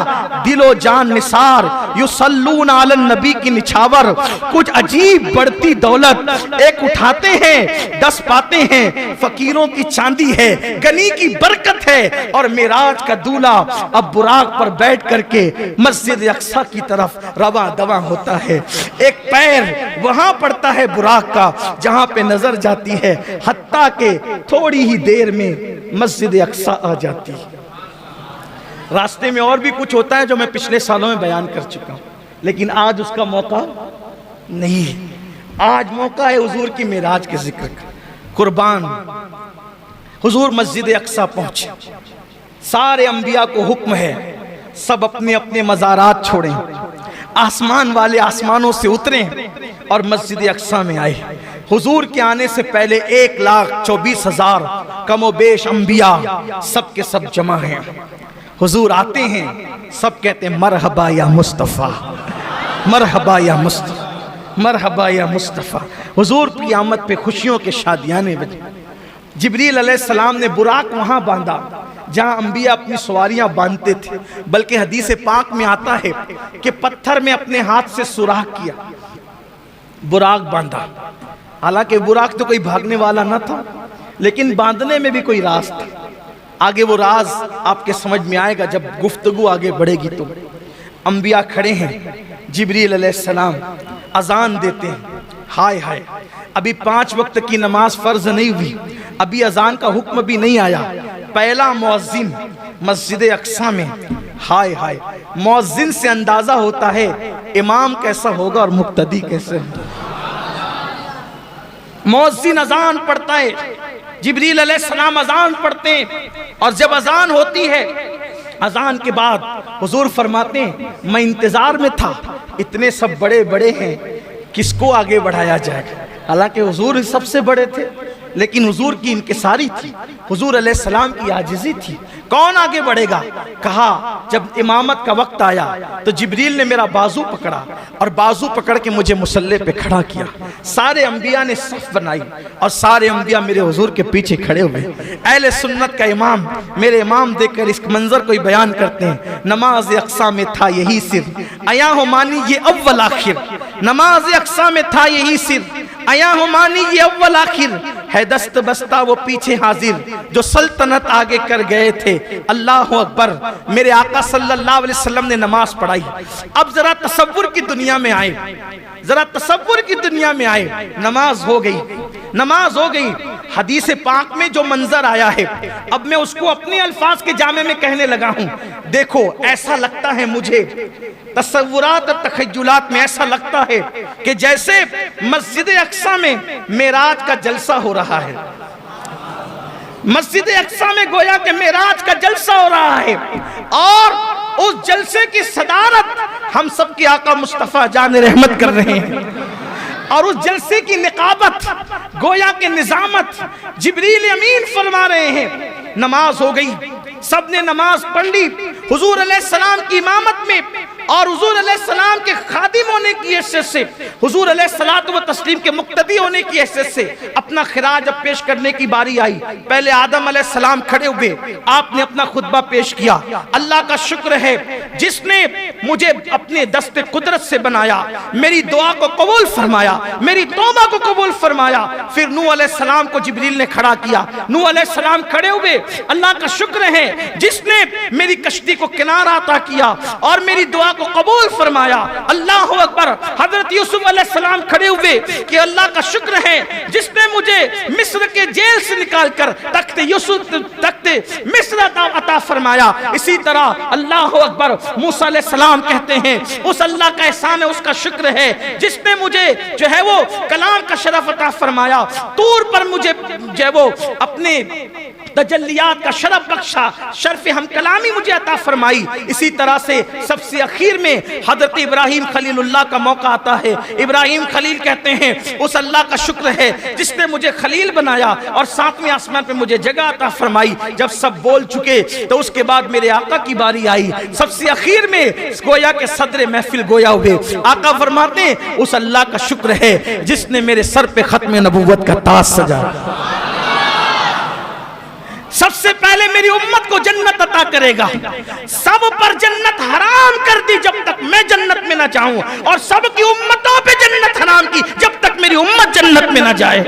दिलो जान निसार, युसल्लून अलन नबी की निछावर। कुछ अजीब बढ़ती दौलत, एक उठाते हैं 10 पाते हैं, फकीरों की चांदी है, गनी की बरकत है। और मेराज का दूल्हा अब बुराक पर बैठ करके मस्जिद अक्सा की तरफ रवा दवा होता है। एक पैर वहां पड़ता है बुराक का जहां पे नजर जाती है, हत्ता के थोड़ी ही देर में मस्जिद अक्सा आ जाती है। रास्ते में और भी कुछ होता है जो मैं पिछले सालों में बयान कर चुका हूं, लेकिन आज उसका मौका नहीं है। आज मौका है हुजूर की मेराज के जिक्र का। कुर्बान हुजूर मस्जिद अक्सा पहुंचे, सारे अंबिया को हुक्म है सब अपने अपने मज़ारात छोड़ें, आसमान वाले आसमानों से उतरें, और मस्जिद अक्सा में आए। हुजूर के आने से पहले 1,24,000 कमोबेश अंबिया सब के सब जमा हैं। हुजूर आते हैं, सब कहते हैं मरहबा या मुस्तफ़ा, मरहबा या मुस्तफ़ा, मरहबा या मुस्तफ़ा। हुजूर की आमद पे खुशियों के शादियाने बजे। जिब्रील अलैहिस्सलाम ने बुराक वहाँ बांधा जहाँ अंबिया अपनी सवारियाँ बांधते थे, बल्कि हदीस पाक में आता है कि पत्थर में अपने हाथ से सुराख किया, बुराक बांधा। हालांकि बुराक तो कोई भागने वाला न था, लेकिन बांधने में भी कोई राज था। आगे वो राज आपके समझ में आएगा जब गुफ्तगू आगे बढ़ेगी। तो अंबिया खड़े हैं, जिब्रील अलैहिस्सलाम अजान देते हैं। हाय हाय, अभी 5 वक्त की नमाज फर्ज नहीं हुई, अभी अजान का हुक्म भी नहीं आया। पहला मुअज्जिन मस्जिद अक्सा में। हाय हाय, मुअज्जिन से अंदाजा होता है इमाम कैसा होगा और मुक्तदी कैसे होगा। मुअज्जिन अजान पढ़ता है, जिब्रील अलैहिस्सलाम अजान पढ़ते हैं, और जब अजान होती है, अजान के बाद हुजूर फरमाते हैं मैं इंतजार में था, इतने सब बड़े बड़े हैं, किसको आगे बढ़ाया जाएगा। हालांकि हुजूर सबसे बड़े थे, लेकिन हुजूर की इनकिसारी थी, हुजूर अलैहिस्सलाम की आजिज़ी थी। कौन आगे बढ़ेगा? कहा जब इमामत का वक्त आया तो जिब्रील ने मेरा बाजू पकड़ा और बाजू पकड़ के मुझे मुसल्ले पे खड़ा किया। सारे अंबिया ने सफ बनाई और सारे अंबिया मेरे हुजूर के पीछे खड़े हुए। अहले सुन्नत का इमाम, मेरे इमाम देखकर इस मंजर को बयान करते हैं, नमाज अक्सा में था यही सिर, आया हो मानी ये अव्वल आखिर। नमाज अक्सा में था यही सिर, आया हो मानी ये अव्वल आखिर। है दस्त बस्ता वो पीछे हाजिर, जो सल्तनत आगे कर गए थे। अल्लाह अकबर। मेरे आका सल्लल्लाहु अलैहि वसल्लम ने नमाज पढ़ाई। अब जरा तसव्वुर की दुनिया में आए, जरा तसव्वुर की दुनिया में आए। नमाज हो गई, नमाज हो गई। हदीस पाक में जो मंजर आया है, अब मैं उसको अपने अल्फाज के जामे में कहने लगा हूं। देखो, ऐसा लगता है मुझे, तसव्वुरात और तखय्युलात में ऐसा लगता है कि जैसे मस्जिद अक्सा में मेराज का जलसा हो रहा है। मस्जिद अक्सा में गोया के मेराज का जलसा हो रहा है, और उस जलसे की सदारत हम सब के आका मुस्तफा जान रहमत कर रहे हैं, और उस जलसे की निकाबत, गोया के निजामत जिब्रील अमीन फरमा रहे हैं। नमाज हो गई, सबने नमाज पढ़ ली हुजूर अलैहिस्सलाम की इमामत में, और हुजूर अलैहिस्सलाम के खादिम होने की हैसियत से, हुजूर अलैहिस्सलातु व तस्लीम के मुक्तदी होने की हैसियत से अपना खिराज अब पेश करने की बारी आई। पहले आदम अलैहिस्सलाम खड़े हुए, आपने अपना खुतबा पेश किया। अल्लाह का शुक्र है जिसने मुझे अपने दस्ते कुदरत से बनाया, मेरी दुआ को कबूल फरमाया, मेरी तौबा को कबूल फरमाया। फिर नूह अलैहिस्सलाम को जिब्रील ने खड़ा किया, नूह अलैहिस्सलाम खड़े हुए। अल्लाह का शुक्र है जिसने मेरी कश्ती को किनारा अता किया और मेरी दुआ को कबूल फरमाया। अल्लाह अकबर। हजरत यूसुफ अलैहिस्सलाम खड़े हुए कि अल्लाह का शुक्र है जिसने मुझे मिस्र के जेल से निकालकर तख्ते यूसुफ, तख्ते मिस्र अता फरमाया। इसी तरह अल्लाह अकबर। मूसा अलैहिस्सलाम कहते हैं उस अल्लाह का एहसान है, उसका शुक्र है जिसने मुझे जो है वो कलाम का शरफ अता फरमाया। तूर पर मुझे जो है वो अपने तजल्लियात का शरफ बख्शा, शर्फ हम कलामी मुझे अता फरमाई। इसी तरह से सबसे आखिर में हजरत इब्राहिम खलीलुल्लाह का मौका आता है। इब्राहिम खलील कहते हैं उस अल्लाह का शुक्र है जिसने मुझे खलील बनाया और 7वें आसमान पे मुझे जगह अता फरमाई। जब सब बोल चुके तो उसके बाद मेरे आका की बारी आई। सबसे आखिर में गोया के सदर महफिल गोया हुए। आका फरमाते हैं उस अल्लाह का शुक्र है जिसने मेरे सर पे खत्म नबूवत का ताज सजाया। सबसे पहले मेरी उम्मत को जन्नत अता करेगा। सब पर जन्नत हराम कर दी जब तक मैं जन्नत में ना जाऊं, और सब की उम्मतों पे जन्नत हराम की जब तक मेरी उम्मत जन्नत में ना जाए।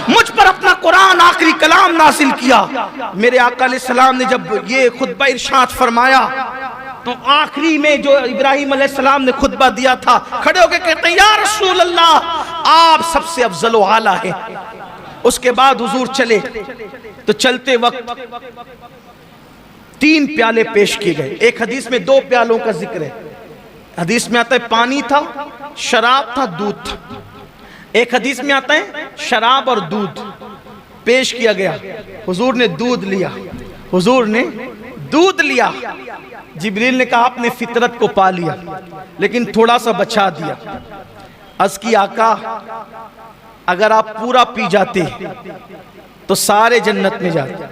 मुझ पर अपना कुरान आखिरी कलाम नासिल किया। मेरे आका अलैहिस्सलाम ने जब ये खुतबा इरशाद फरमाया तो आखिरी में जो इब्राहिम अलैहिस्सलाम ने खुतबा दिया था, खड़े होकर कहते हैं या रसूल अल्लाह, आप सबसे अफजल व आला है। उसके बाद हुजूर चले तो चलते वक्त 3 प्याले पेश किए गए। एक हदीस में 2 प्यालों का जिक्र है। हदीस में आता है पानी था, शराब था, दूध था। एक हदीस में आता है शराब और दूध पेश किया गया। हुजूर ने दूध लिया, हुजूर ने दूध लिया। जिब्रील ने कहा आपने फितरत को पा लिया लेकिन थोड़ा सा बचा दिया। अर्ज की आका अगर आप पूरा पी जाते तो सारे जन्नत में जाते,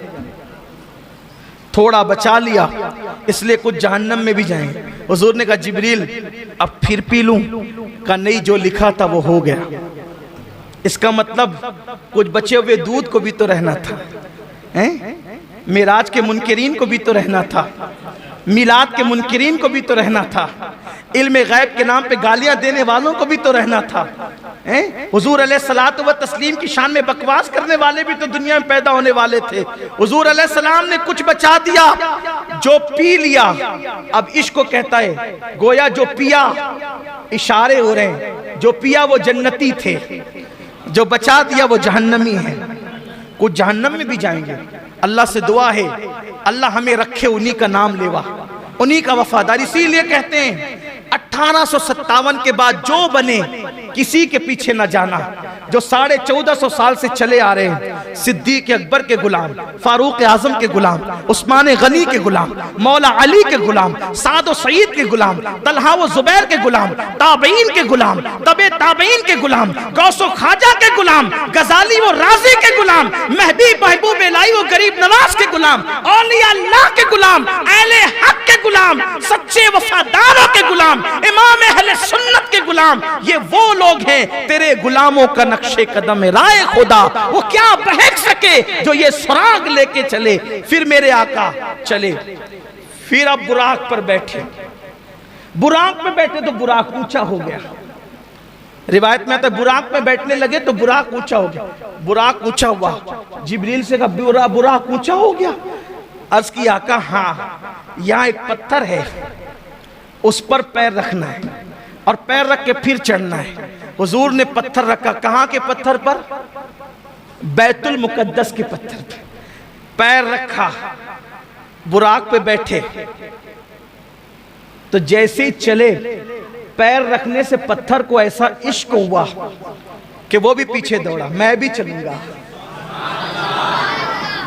थोड़ा बचा लिया इसलिए कुछ जहन्नम में भी जाएंगे। हुजूर ने कहा जिब्रील अब फिर पी लूं? का नहीं, जो लिखा था वो हो गया। इसका मतलब कुछ बचे हुए दूध को भी तो रहना था, हैं? मिराज के मुनकिरीन को भी तो रहना था, मिलाद के मुनकिरीन को भी तो रहना था, इल्म गैब के नाम पे गालियां देने वालों को भी तो रहना था, हैं? हुजूर अलैहिस्सलातु व तस्लीम की शान में बकवास करने वाले भी तो दुनिया में पैदा होने वाले थे। हुजूर अलैहिस्सलाम ने कुछ बचा दिया, जो पी लिया। अब इश्क को कहता है, गोया जो पिया, इशारे हो रहे हैं, जो पिया वो जन्नती थे, जो बचा दिया वो जहन्नमी है। कुछ जहन्नम में भी जाएंगे। अल्लाह से दुआ है अल्लाह हमें रखे उन्हीं का नाम लेवा, उन्हीं का वफादार। इसीलिए कहते हैं 1857 के बाद जो बने किसी के पीछे न जाना। जो 1450 साल से चले आ रहे हैं, सिद्दीक अकबर के गुलाम, फारूक आजम के गुलाम, उस्मान गनी के गुलाम, मौला अली के गुलाम, साद सईद के गुलाम, तलहा व जुबैर के गुलाम, ताबईन के गुलाम, तबे ताबईन के गुलाम, गौसो खाजा के गुलाम, गजाली व राजी के गुलाम, महबी महबूब इलाही व गरीब नवाज के गुलाम, औलिया अल्लाह के गुलाम, अहले हक के गुलाम, सच्चे वफादारों के गुलाम, इमाम अहले सुन्नत के गुलाम। ये वो लोग हैं तेरे गुलामों का नक्शे कदम है राय खुदा, वो क्या बहक सके जो ये सुराग लेके चले। फिर मेरे आका चले, फिर अब बुराक पर बैठे। बुराक में बैठे तो बुराक ऊंचा हो गया। रिवायत में आता है बुराक में बैठने लगे तो बुराक ऊंचा हो गया। बुराक ऊंचा हुआ, जिब्रील से कहा बुराक ऊंचा हो गया। अर्ज की आका हाँ, यहाँ एक पत्थर है, उस पर पैर रखना है और पैर रख के फिर चढ़ना है। हुजूर ने पत्थर रखा, कहाँ के पत्थर पर? बैतुल मुकद्दस के पत्थर पे पैर रखा, बुराक पे बैठे। तो जैसे ही चले, पैर रखने से पत्थर को ऐसा इश्क हुआ कि वो भी पीछे दौड़ा, मैं भी चलूंगा।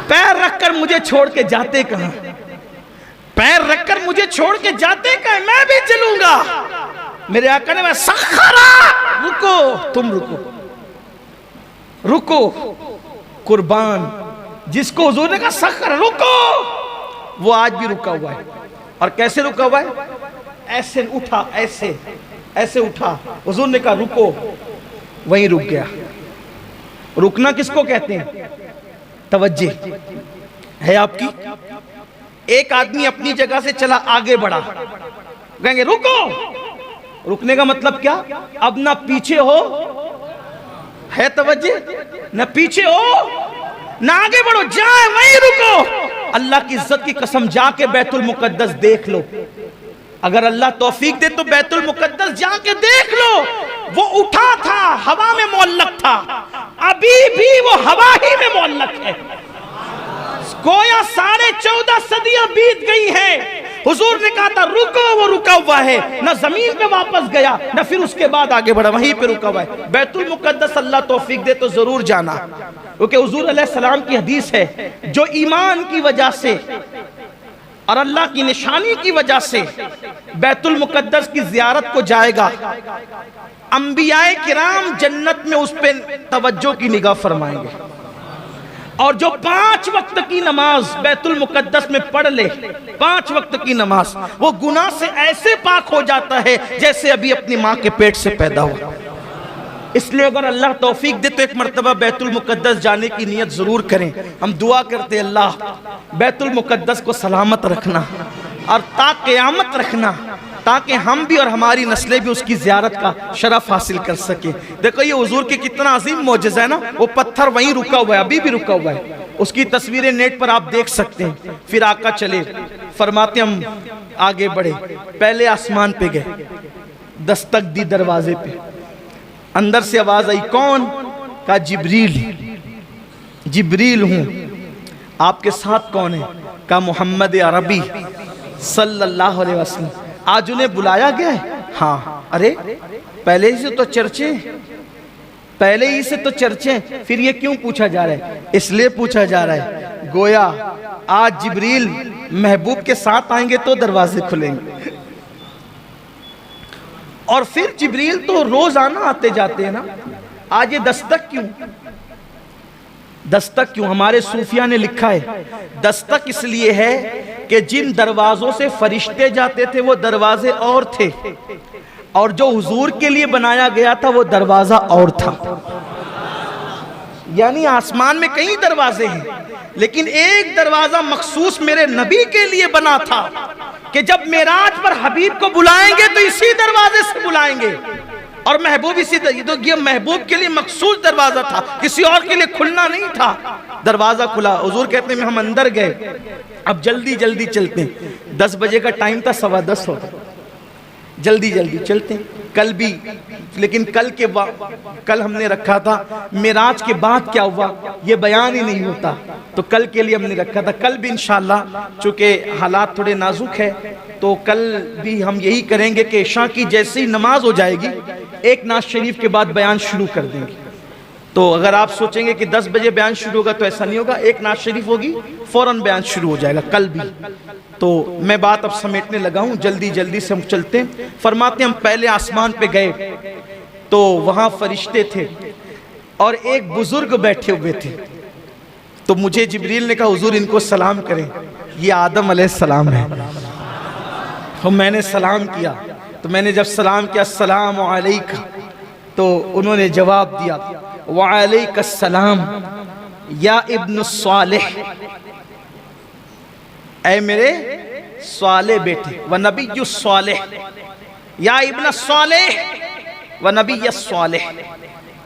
पैर रखकर मुझे छोड़ के जाते कहां? पैर रखकर मुझे छोड़ के जाते कहां? मैं भी चलूंगा। मेरे आका ने, मैं सखरा, रुको, तुम रुको, रुको। कुर्बान जिसको हुजूर ने कहा सखर रुको, वो आज भी रुका हुआ है। और कैसे रुका हुआ है? ऐसे उठा, ऐसे ऐसे उठा। हुजूर ने कहा रुको, वहीं रुक गया। रुकना किसको कहते हैं? तवज्जे है आपकी। एक आदमी अपनी जगह से चला, आगे बढ़ा, कहेंगे रुको। रुकने का मतलब क्या? अब ना पीछे हो, है तवज्जे, ना पीछे हो ना आगे बढ़ो, जाए वहीं रुको। अल्लाह की इज्जत की कसम, जाके बैतुल मुकद्दस देख लो। अगर अल्लाह तौफीक दे तो बैतुल मुकद्दस जाके देख लो। वो उठा था, हवा में मुअल्लक था, अभी भी वो हवा ही में मुअल्लक है। गोया 14.5 सदियां बीत गई हैं। हुजूर ने कहा था रुको, वो रुका हुआ है, ना जमीन पे वापस गया, ना फिर उसके बाद आगे बढ़ा, वहीं पे रुका हुआ है। बैतुल मुकद्दस अल्लाह तौफीक दे तो जरूर जाना, क्योंकि हुजूर अलैहिस्सलाम की हदीस है, जो ईमान की वजह से और अल्लाह की निशानी की वजह से बैतुल मुकद्दस की जियारत को जाएगा, अंबियाए किराम जन्नत में उस पे तवज्जो की निगाह फरमाएंगे। और जो 5 वक्त की नमाज बैतुल मुकद्दस में पढ़ ले, 5 वक्त की नमाज, वो गुनाह से ऐसे पाक हो जाता है जैसे अभी अपनी माँ के पेट से पैदा हुआ। इसलिए अगर अल्लाह तौफीक दे तो एक मर्तबा बैतुल मुकद्दस जाने की नियत जरूर करें। हम दुआ करते हैं अल्लाह बैतुल मुकद्दस को सलामत रखना और ता क़यामत रखना, ताकि हम भी और हमारी नस्लें भी उसकी ज़ियारत का शरफ हासिल कर सके। देखो ये हुजूर के कितना अजीम मौजज़ा है ना। वो पत्थर वहीं रुका हुआ है, अभी भी रुका हुआ है। उसकी तस्वीरें नेट पर आप देख सकते हैं। फिर आका चले, फरमाते हम आगे बढ़े, पहले आसमान पे गए, दस्तक दी दरवाजे पे, अंदर से आवाज आई, कौन? कहा जिब्रील। जिब्रील हूं, आपके साथ कौन है? कहा मोहम्मद अरबी सल्लल्लाहु अलैहि वसल्लम। आज उन्हें बुलाया गया है? हाँ। अरे पहले ही से तो चर्चे, पहले ही से तो चर्चे, फिर ये क्यों पूछा जा रहा है? इसलिए पूछा जा रहा है गोया आज जिब्रील महबूब के साथ आएंगे तो दरवाजे खुलेंगे। और फिर जिब्रील तो रोजाना आते जाते हैं ना, आज ये दस्तक क्यों? दस्तक क्यों? हमारे सूफिया ने लिखा है दस्तक इसलिए है कि जिन दरवाजों से फरिश्ते जाते थे वो दरवाजे और थे, और जो हुजूर के लिए बनाया गया था वो दरवाजा और था। यानी आसमान में कई दरवाजे हैं, लेकिन एक दरवाजा मखसूस मेरे नबी के लिए बना था कि जब मेराज पर हबीब को बुलाएंगे तो इसी दरवाजे से बुलाएंगे, और महबूब इसी तो ये महबूब के लिए मखसूस दरवाजा था, किसी और के लिए खुलना नहीं था। दरवाजा खुला, हुजूर कहते हैं हम अंदर गए, अब जल्दी जल्दी चलते हैं। 10 बजे का टाइम था, 10:15 हो, जल्दी जल्दी चलते हैं। कल भी, लेकिन कल हमने रखा था मेराज के बाद क्या हुआ ये बयान ही नहीं होता, तो कल के लिए हमने रखा था। कल भी इंशाअल्लाह, चूंकि हालात थोड़े नाजुक है, तो कल भी हम यही करेंगे कि इशा की जैसी नमाज हो जाएगी, एक नाज शरीफ के बाद बयान शुरू कर देंगे। तो अगर आप सोचेंगे कि 10 बजे बयान शुरू होगा, तो ऐसा नहीं होगा, एक नाज शरीफ होगी फौरन बयान शुरू हो जाएगा कल भी। तो मैं बात अब समेटने लगा हूं, जल्दी जल्दी से हम चलते हैं। फरमाते हम पहले आसमान पे गए तो वहां फरिश्ते थे और एक बुजुर्ग बैठे हुए थे। तो मुझे जिब्रील ने कहा हुजूर इनको सलाम करें, ये आदम अलैहिस्सलाम है। तो मैंने सलाम किया, तो मैंने जब सलाम किया अस्सलामु अलैका, तो उन्होंने जवाब दिया वालैकुस्सलाम या इब्न सालेह, ऐ मेरे साले बेटे, व नबी सालेह, या इब्न सालेह व नबी सालेह,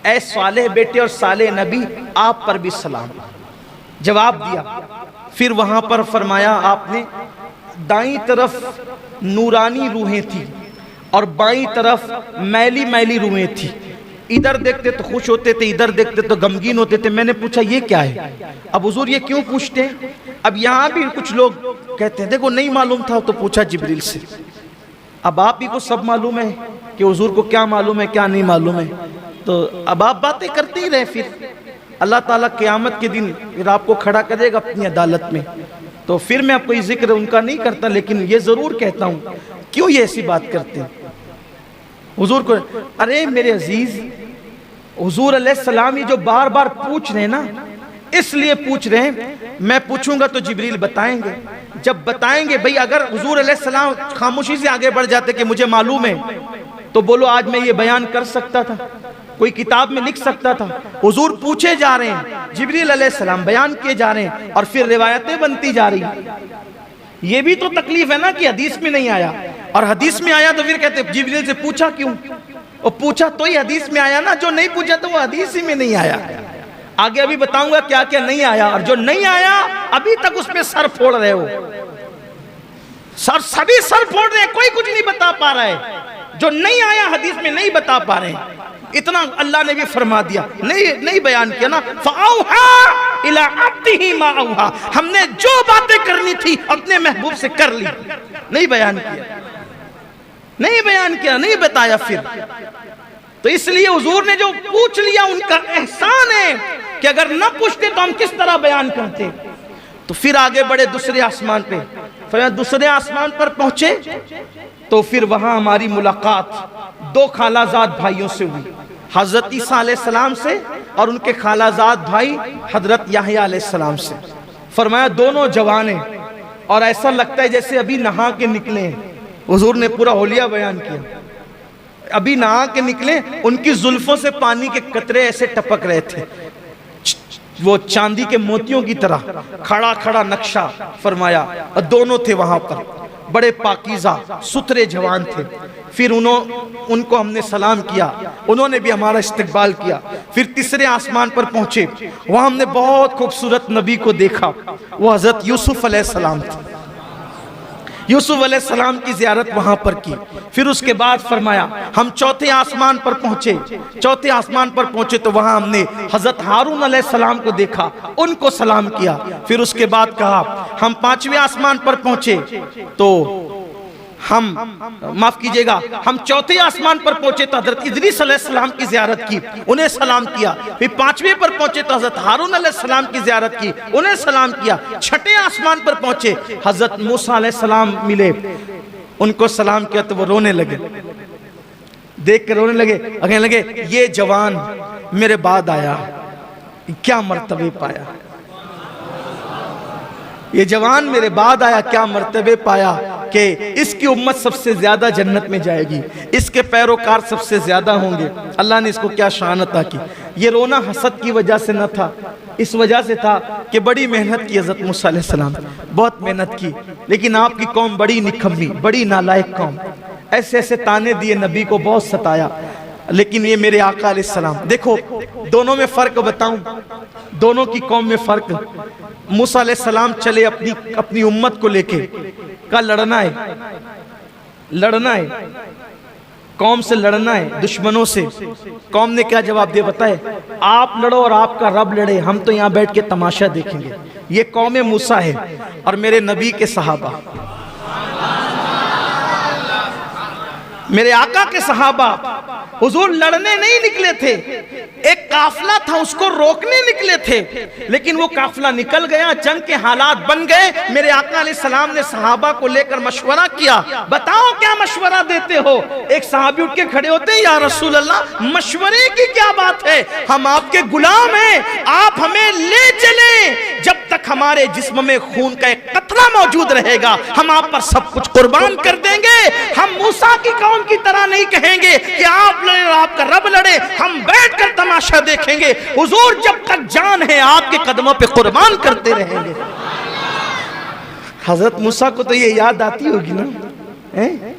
ऐ सालेह बेटे और साले नबी, आप पर भी सलाम। जवाब दिया। फिर वहां पर फरमाया आपने दाईं तरफ नूरानी रूहें थी और बाईं तरफ मैली मैली रूहें थी। इधर देखते तो खुश होते थे, इधर देखते तो गमगीन होते थे। मैंने पूछा ये क्या है? अब हुजूर ये क्यों पूछते हैं? अब यहाँ भी कुछ लोग कहते हैं देखो नहीं मालूम था तो पूछा जिब्रील से। अब आप ही को सब मालूम है कि हुजूर को क्या मालूम है क्या नहीं मालूम है, तो अब आप बातें करते ही रहे। फिर अल्लाह ताला क़यामत के दिन फिर आपको खड़ा करेगा अपनी अदालत में। तो फिर मैं आपको जिक्र उनका नहीं करता, लेकिन ये जरूर कहता हूँ क्यों ये ऐसी बात करते हैं हुजूर को। अरे मेरे अजीज, हुजूर अलैहिस्सलाम ये जो बार बार पूछ रहे हैं ना, इसलिए पूछ रहे हैं। मैं पूछूंगा तो जिब्रील बताएंगे, जब बताएंगे भाई अगर हुजूर अलैहिस्सलाम खामोशी से आगे बढ़ जाते कि मुझे मालूम है, तो बोलो आज मैं ये बयान कर सकता था, कोई किताब में लिख सकता था। हुजूर पूछे जा रहे हैं, जिब्रील अलैहिस्सलाम बयान किए जा रहे हैं, और फिर रिवायतें बनती जा रही हैं। ये भी तो तकलीफ है ना कि हदीस में नहीं आया, और हदीस में आया तो फिर कहते जिब्रील से पूछा क्यों? और पूछा तो ही हदीस में आया ना, जो नहीं पूछा तो वो हदीस ही में नहीं आया। आगे अभी बताऊंगा क्या क्या नहीं आया, और जो नहीं आया अभी तक उसमें सर फोड़ रहे हो। सभी सर फोड़ रहे हैं, कोई कुछ नहीं बता पा रहा है। जो नहीं आया हदीस में नहीं बता पा रहे हैं, इतना अल्लाह ने भी फरमा दिया, नहीं बयान किया ना। फ़अौहा इला अब्दिही मा औहा, हमने जो बातें करनी थी अपने महबूब से कर ली, नहीं बयान किया, नहीं बयान किया, नहीं बताया। फिर तो इसलिए हुजूर ने जो पूछ लिया उनका एहसान है कि अगर न पूछते तो हम किस तरह बयान करते। तो फिर आगे बढ़े दूसरे आसमान पे, फिर दूसरे आसमान पर पहुंचे तो फिर वहां हमारी मुलाकात दो खालाजाद भाइयों से हुई, हजरत ईसा अलैहिस्सलाम से और उनके खालाजाद भाई हजरत याहया अलैहिस्सलाम से। फरमाया दोनों जवान हैं और ऐसा लगता है जैसे अभी नहा के निकले हैं। हुजूर ने पूरा होलिया बयान किया, अभी नहा के निकले, उनकी जुल्फों से पानी के कतरे ऐसे टपक रहे थे, वो चांदी के मोतियों की तरह खड़ा खड़ा नक्शा फरमाया। और दोनों थे वहां पर, बड़े पाकीज़ा सुथरे जवान थे। फिर उनको हमने सलाम किया, उन्होंने भी हमारा इस्तकबाल किया। फिर तीसरे आसमान पर पहुंचे, वहां हमने बहुत खूबसूरत नबी को देखा, वो हजरत यूसुफ अलैहिस्सलाम थे। यूसुफ अलैहिस्सलाम की ज़ियारत वहां पर की। फिर उसके बाद फरमाया हम चौथे आसमान पर पहुंचे। चौथे आसमान पर पहुंचे तो वहां हमने हजरत हारून अलैहिस्सलाम को देखा, उनको सलाम किया। फिर उसके बाद कहा हम पांचवें आसमान पर पहुंचे तो माफ कीजिएगा, हम चौथे आसमान पर पहुंचे तो हजरत इदरीस अलैहिस्सलाम की ज़ियारत की, उन्हें सलाम किया। फिर पांचवें पर पहुंचे तो हजरत हारून अलैहिस्सलाम की ज़ियारत की, उन्हें सलाम किया। छठे आसमान पर पहुंचे, हजरत मूसा अलैहिस्सलाम मिले, उनको सलाम किया तो वो रोने लगे। देख कर रोने लगे, कहने लगे ये जवान मेरे बाद आया, क्या मर्तबे पाया, ये जवान मेरे बाद आया, क्या मर्तबे पाया कि इसकी उम्मत सबसे ज्यादा जन्नत में जाएगी, इसके पैरोकार सबसे ज्यादा होंगे। अल्लाह ने इसको क्या शान अता की। ये रोना हसद की वजह से न था, इस वजह से था कि बड़ी मेहनत की हज़रत मूसा अलैहिस्सलाम, बहुत मेहनत की, लेकिन आपकी कौम बड़ी निकम्मी, बड़ी नालायक कौम, ऐसे ऐसे ताने दिए, नबी को बहुत सताया। लेकिन ये मेरे आका अलैहिस्सलाम, देखो दोनों में फ़र्क बताऊं, दोनों की कौम में फ़र्क। मूसा अलैहिस्सलाम चले अपनी उम्मत को लेके, का लड़ना है, लड़ना है, कौम से लड़ना है, दुश्मनों से। कौम ने क्या जवाब दिया बताए, आप लड़ो और आपका रब लड़े, हम तो यहाँ बैठ के तमाशा देखेंगे। ये कौम मूसा है और मेरे नबी के सहाबा, मेरे आका के सहाबा हुजूर लड़ने नहीं निकले थे, एक काफिला था उसको रोकने निकले थे, लेकिन वो काफिला निकल गया, जंग के हालात बन गए। मेरे आका अलैहिस्सलाम ने सहाबा को लेकर मशवरा किया, बताओ क्या मशवरा देते हो। एक सहाबी उठ के खड़े होते हैं, या रसूल अल्लाह मशवरे की क्या बात है, हम आपके गुलाम हैं, आप हमें ले चलें, जब तक हमारे जिस्म में खून का एक कतरा मौजूद रहेगा हम आप पर सब कुछ कुर्बान कर देंगे। हम मूसा की कौम की तरह नहीं कहेंगे कि आप लड़े और आपका रब लड़े, हम बैठकर तमाशा देखेंगे। हुजूर जब तक जान है आपके कदमों पे कुर्बान करते रहेंगे। हजरत मूसा को तो ये याद आती होगी ना,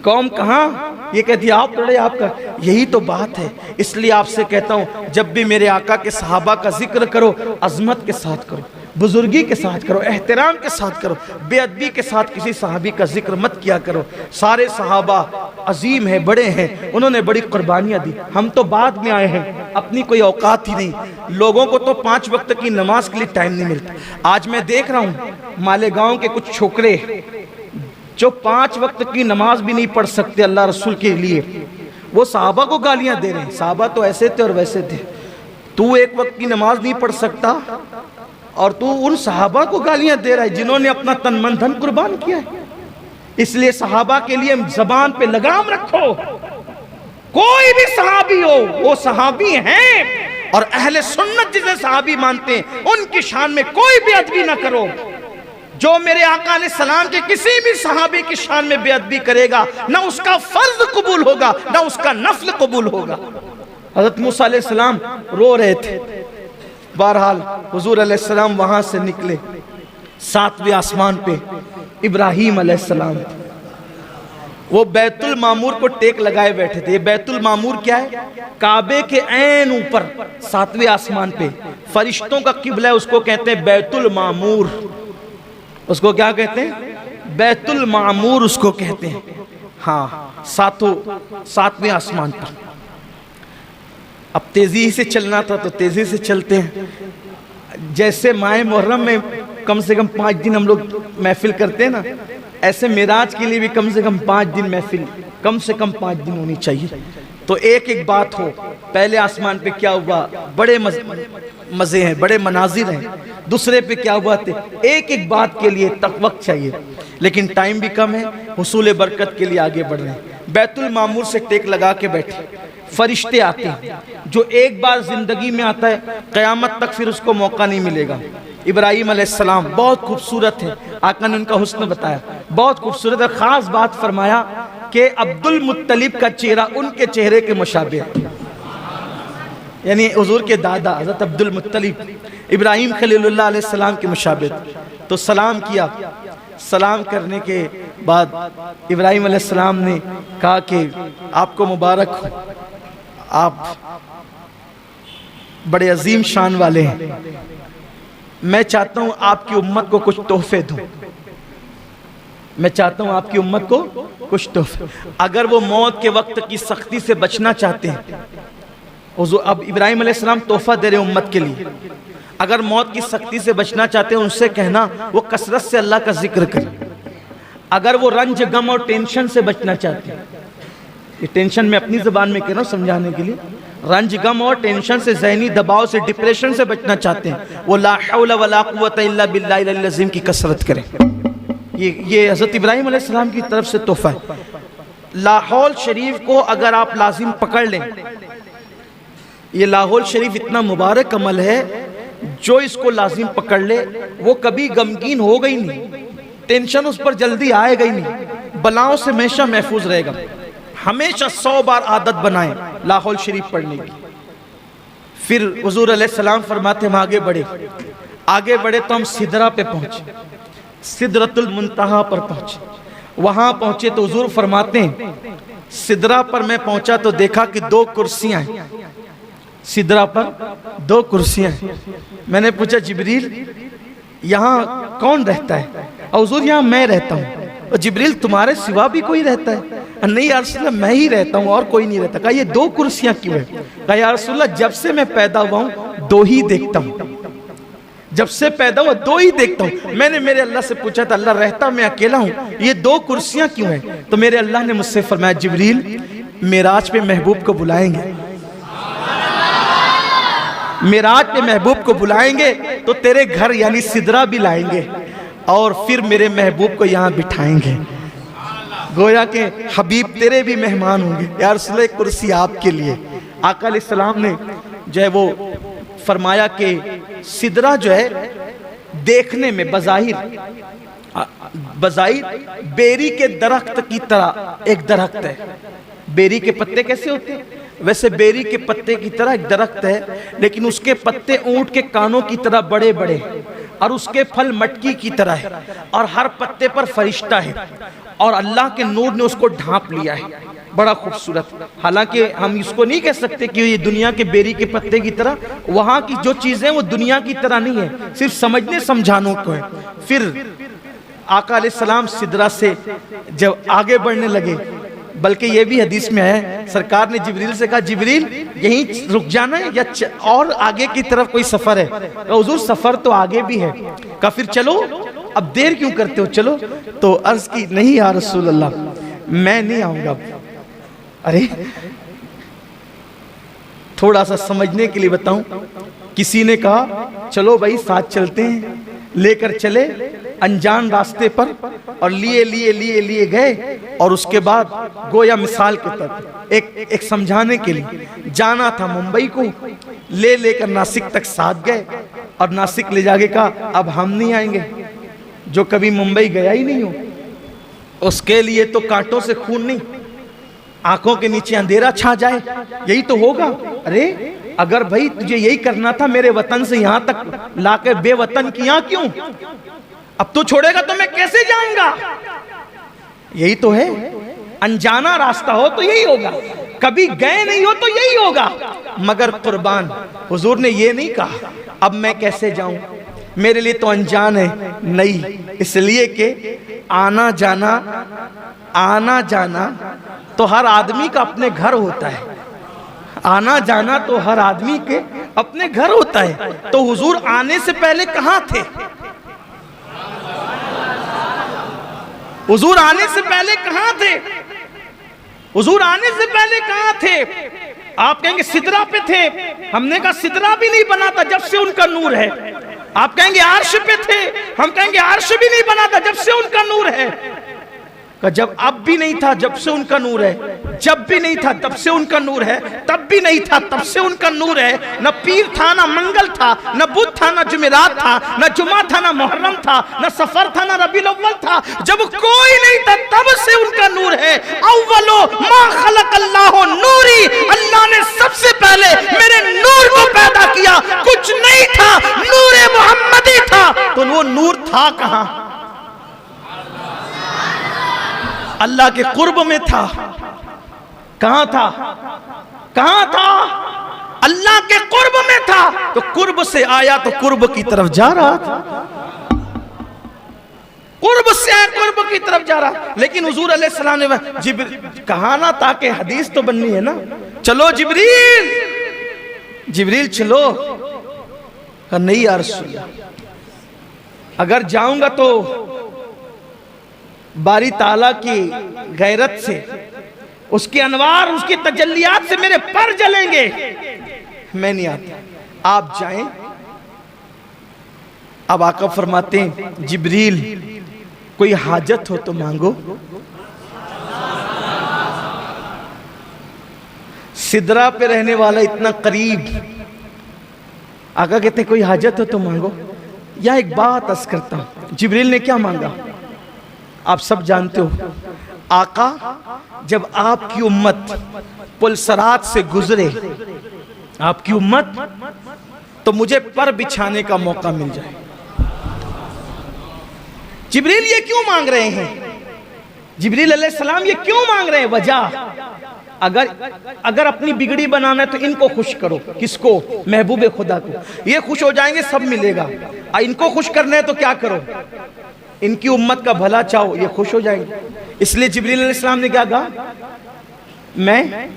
कौम कहाँ, ये कहती है आप लड़े आपका, यही तो बात है। इसलिए आपसे कहता हूँ जब भी मेरे आका के सहाबा का जिक्र करो अजमत के साथ करो, बुजुर्गी के साथ करो, एहतराम के साथ करो, बेअदबी के साथ किसी सहाबी का जिक्र मत किया करो। सारे सहाबा अजीम हैं, बड़े हैं, उन्होंने बड़ी कुर्बानियाँ दी, हम तो बाद में आए हैं, अपनी कोई औकात ही नहीं। लोगों को तो 5 वक्त की नमाज के लिए टाइम नहीं मिलता। आज मैं देख रहा हूँ मालेगांव के कुछ छोकरे जो 5 वक्त की नमाज भी नहीं पढ़ सकते अल्लाह रसूल के लिए, वो सहाबा को गालियां दे रहे हैं, सहाबा तो ऐसे थे और वैसे थे, तू 1 वक्त की नमाज नहीं पढ़ सकता और तू उन सहाबा को गालियां दे रहा है जिन्होंने अपना तन मन धन कुर्बान किया है। इसलिए सहाबा के लिए जबान पे लगाम रखो, कोई भी सहाबी हो वो सहाबी हैं, और अहले सुन्नत जिसे सहाबी मानते हैं उनकी शान में कोई बेअदबी ना करो। जो मेरे आका अलैहिस्सलाम के किसी भी सहाबी की शान में बेअदबी करेगा ना उसका फर्ज कबूल होगा ना उसका नफल कबूल होगा। हज़रत मूसा अलैहिस्सलाम रो रहे थे। बहरहाल हुजूर अलैहिस्सलाम वहां से निकले, 7वें आसमान पे इब्राहीम अलैहिस्सलाम, वो बैतुल मामूर को टेक लगाए बैठे थे। ये बैतुल मामूर क्या है, काबे के ऐन ऊपर 7वें आसमान पे फरिश्तों का किबला है, उसको कहते हैं बैतुल मामूर। उसको क्या कहते हैं, बैतुल मामूर उसको कहते हैं। हाँ, 7वें आसमान पर। अब तेजी से चलना था तो तेजी से चलते हैं। जैसे माह मुहर्रम में कम से कम 5 दिन हम लोग महफिल करते हैं ना, ऐसे मेराज के लिए भी कम से कम 5 दिन महफिल, कम से कम 5 दिन होनी चाहिए। तो एक एक बात हो, पहले आसमान पे क्या हुआ, बड़े मजे हैं, बड़े मनाजिर हैं। दूसरे पे क्या हुआ थे, एक एक बात के लिए तक वक्त चाहिए, लेकिन टाइम भी कम है, हुसूल बरकत के लिए आगे बढ़ रहे हैं। बैतुल मामूर से टेक लगा के बैठे, फरिश्ते आते हैं, जो एक बार जिंदगी में आता है क़यामत तक फिर उसको मौका नहीं मिलेगा। इब्राहीम अलैहिस्सलाम बहुत खूबसूरत है, आका ने उनका हुस्न बताया, बहुत खूबसूरत है। खास बात फरमाया कि अब्दुल मुत्तलिब का चेहरा उनके चेहरे के मुशाबिह है, यानी हुजूर के दादा हज़रत अब्दुल मुत्तलिब इब्राहीम खलीलुल्लाह अलैहिस्सलाम के मुशाबिह। तो सलाम किया, सलाम करने के बाद इब्राहीम अलैहिस्सलाम ने कहा कि आपको मुबारक हो, आप बड़े अजीम शान वाले हैं, मैं चाहता हूं आपकी उम्मत को कुछ तोहफे दूं, मैं चाहता हूं आपकी उम्मत को कुछ तोहफे। अगर वो मौत के वक्त की सख्ती से बचना चाहते हैं, अब इब्राहीम अलैहिस्सलाम तोहफा दे रहे हैं उम्मत के लिए, अगर मौत की सख्ती से बचना चाहते हैं उनसे कहना वो कसरत से अल्लाह का जिक्र करें। अगर वो रंज गम और टेंशन से बचना चाहते हैं, ये टेंशन मैं अपनी ज़बान में कह रहा हूँ समझाने के लिए, रंज गम और टेंशन से, ज़हनी दबाव से, डिप्रेशन से बचना चाहते हैं, वो ला हौला वला कुव्वता इल्ला बिल्लाहिल अज़ीम की कसरत करें। ये हज़रत इब्राहीम अलैहिस्सलाम की तरफ से तोहफा है। लाहौल शरीफ को अगर आप लाजिम पकड़ लें, ये लाहौल शरीफ इतना मुबारक अमल है, जो इसको लाजिम पकड़ ले वो कभी गमगीन होगा ही नहीं, टेंशन उस पर जल्दी आएगा ही नहीं, बलाओं से हमेशा महफूज रहेगा। हमेशा 100 बार आदत बनाएं लाहौल शरीफ पढ़ने की। फिर हुजूर अलैहिस्सलाम फरमाते हम आगे बढ़े तो हम सिदरा पे पहुंचे, सिदरतुल मुंतहा पर पहुंचे। वहां पहुंचे तो हुजूर फरमाते हैं सिदरा पर मैं पहुंचा तो देखा कि 2 कुर्सियां हैं, सिदरा पर 2 कुर्सियां हैं। मैंने पूछा जिब्रील यहाँ कौन रहता है? और हुजूर यहाँ मैं रहता हूँ। और जिब्रील तुम्हारे सिवा भी कोई रहता है? नहीं या रसूलल्लाह मैं ही रहता हूँ और कोई नहीं रहता। कहा ये 2 कुर्सियां क्यों है? कहा या रसूलल्लाह जब से मैं पैदा हुआ हूँ 2 ही देखता हूँ, जब से पैदा हुआ 2 ही देखता हूँ। मैंने मेरे अल्लाह से पूछा था अल्लाह रहता मैं अकेला हूँ, ये 2 कुर्सियां क्यों हैं? तो मेरे अल्लाह ने मुझसे फरमाया जिब्रील मेराज पे महबूब को बुलाएंगे, मेराज पे महबूब को बुलाएंगे तो तेरे घर यानी सिदरा भी लाएंगे और फिर मेरे महबूब को यहाँ बिठाएंगे, गोया के हबीब तेरे भी मेहमान होंगे। या रसूल कुर्सी आपके लिए। आका अलैहिस्सलाम ने जो है वो फरमाया कि सिदरा जो है देखने में बज़ाहिर बेरी के दरख्त की तरह एक दरख्त है। बेरी के पत्ते कैसे होते हैं? वैसे बेरी के पत्ते की तरह एक दरख्त है, लेकिन उसके पत्ते ऊंट के कानों की तरह बड़े बड़े और उसके फल मटकी की तरह है और हर पत्ते पर फरिश्ता है और अल्लाह के नूर ने उसको ढांप लिया है, बड़ा खूबसूरत। हालांकि हम इसको नहीं कह सकते कि ये दुनिया के बेरी के पत्ते की तरह, वहां की जो चीजें वो दुनिया की तरह नहीं है, सिर्फ समझने समझाने को है। फिर आका अलैहिस्सलाम सिदरा से जब आगे बढ़ने लगे, बल्कि ये भी हदीस में है सरकार ने जिब्रील से कहा जिब्रील यहीं रुक जाना है या और आगे की तरफ कोई सफर है? तो हुजूर सफर तो आगे भी है। कहा फिर चलो, अब देर क्यों करते हो, चलो। तो अर्ज की नहीं या रसूल अल्लाह मैं नहीं आऊंगा। अरे थोड़ा सा समझने के लिए बताऊं, किसी ने कहा चलो भाई साथ चलते हैं, लेकर चले अनजान रास्ते पर और लिए गए और उसके बाद गोया मिसाल के तौर एक समझाने के लिए जाना था मुंबई को, लेकर नासिक तक साथ गए और नासिक ले जाके कहा अब हम नहीं आएंगे, जो कभी मुंबई गया ही नहीं हो उसके लिए तो कांटों से खून नहीं, आंखों के नीचे अंधेरा छा जाए यही तो होगा। अरे अगर भाई तुझे यही करना था मेरे वतन से यहां तक लाकर बेवतन किया क्यों? अब तो छोड़ेगा तो मैं कैसे जाऊंगा? यही तो है, अनजाना रास्ता हो तो यही होगा, कभी गए नहीं हो तो यही होगा। मगर कुर्बान हुजूर ने ये नहीं कहा अब मैं कैसे जाऊं, मेरे लिए तो अनजान है, नहीं, इसलिए कि आना जाना तो हर आदमी का अपने घर होता है, आना जाना तो हर आदमी के अपने घर होता है। तो हुजूर आने से पहले कहां थे? हुजूर आने से पहले कहां थे? हुजूर आने से पहले कहां थे? आप कहेंगे सिदरा पे थे, हमने कहा सिदरा भी नहीं बना था जब से उनका नूर है। आप कहेंगे अर्श पे थे, हम कहेंगे अर्श भी नहीं बना था जब से उनका नूर है। जब अब भी नहीं था जब से उनका नूर है, जब भी नहीं था तब से उनका नूर है, तब भी नहीं था तब से उनका नूर है। न पीर था, न मंगल था, न बुध था, न जुमेरात था, न जुमा था, न मुहर्रम था, न सफर था, न रबीउल अव्वल था। जब कोई नहीं था तब से उनका नूर है। अव्वलो मा खलक़ल्लाहु नूरी, अल्लाह ने सबसे पहले मेरे नूर को पैदा किया, कुछ नहीं था, नूरे मोहम्मदी था। तो वो नूर था कहां? अल्लाह के कुर्ब में था। कहां था? कहां था? अल्लाह के कुर्ब में था। तो कुर्ब से आया तो कुर्ब की तरफ जा रहा था, कुर्ब से आया कुर्ब की तरफ जा रहा। लेकिन हुजूर अलैहिस्सलाम ने कहा ना, ताकि हदीस तो बननी है ना, चलो जिब्रील, जिब्रील चलो। नहीं यार अगर जाऊंगा तो बारी ताला की गैरत से, उसके अनवार, उसकी तजल्लियात से मेरे पर जलेंगे, मैं नहीं आता, आप जाएं। अब आका फरमाते हैं जिब्रील कोई हाजत हो तो मांगो। सिदरा पे रहने वाला इतना करीब। आका कहते कोई हाजत हो तो मांगो। या एक बात अर्ज करता हूं, जिब्रील ने क्या मांगा आप सब जानते हो। आका जब आपकी उम्मत पुलसरात से गुजरे, आपकी उम्मत, तो मुझे पर बिछाने का मौका मिल जाए। जिब्रील ये क्यों मांग रहे हैं? जिब्रील अलैहिस्सलाम ये क्यों मांग रहे हैं? वजह, अगर अपनी बिगड़ी बनाना है तो इनको खुश करो। किसको? महबूब खुदा को। ये खुश हो जाएंगे, सब मिलेगा। इनको खुश करना है तो क्या करो? इनकी उम्मत का भला चाहो, ये खुश हो जाएंगे। इसलिए जिब्रील अलैहिस्सलाम ने क्या कहा? मैं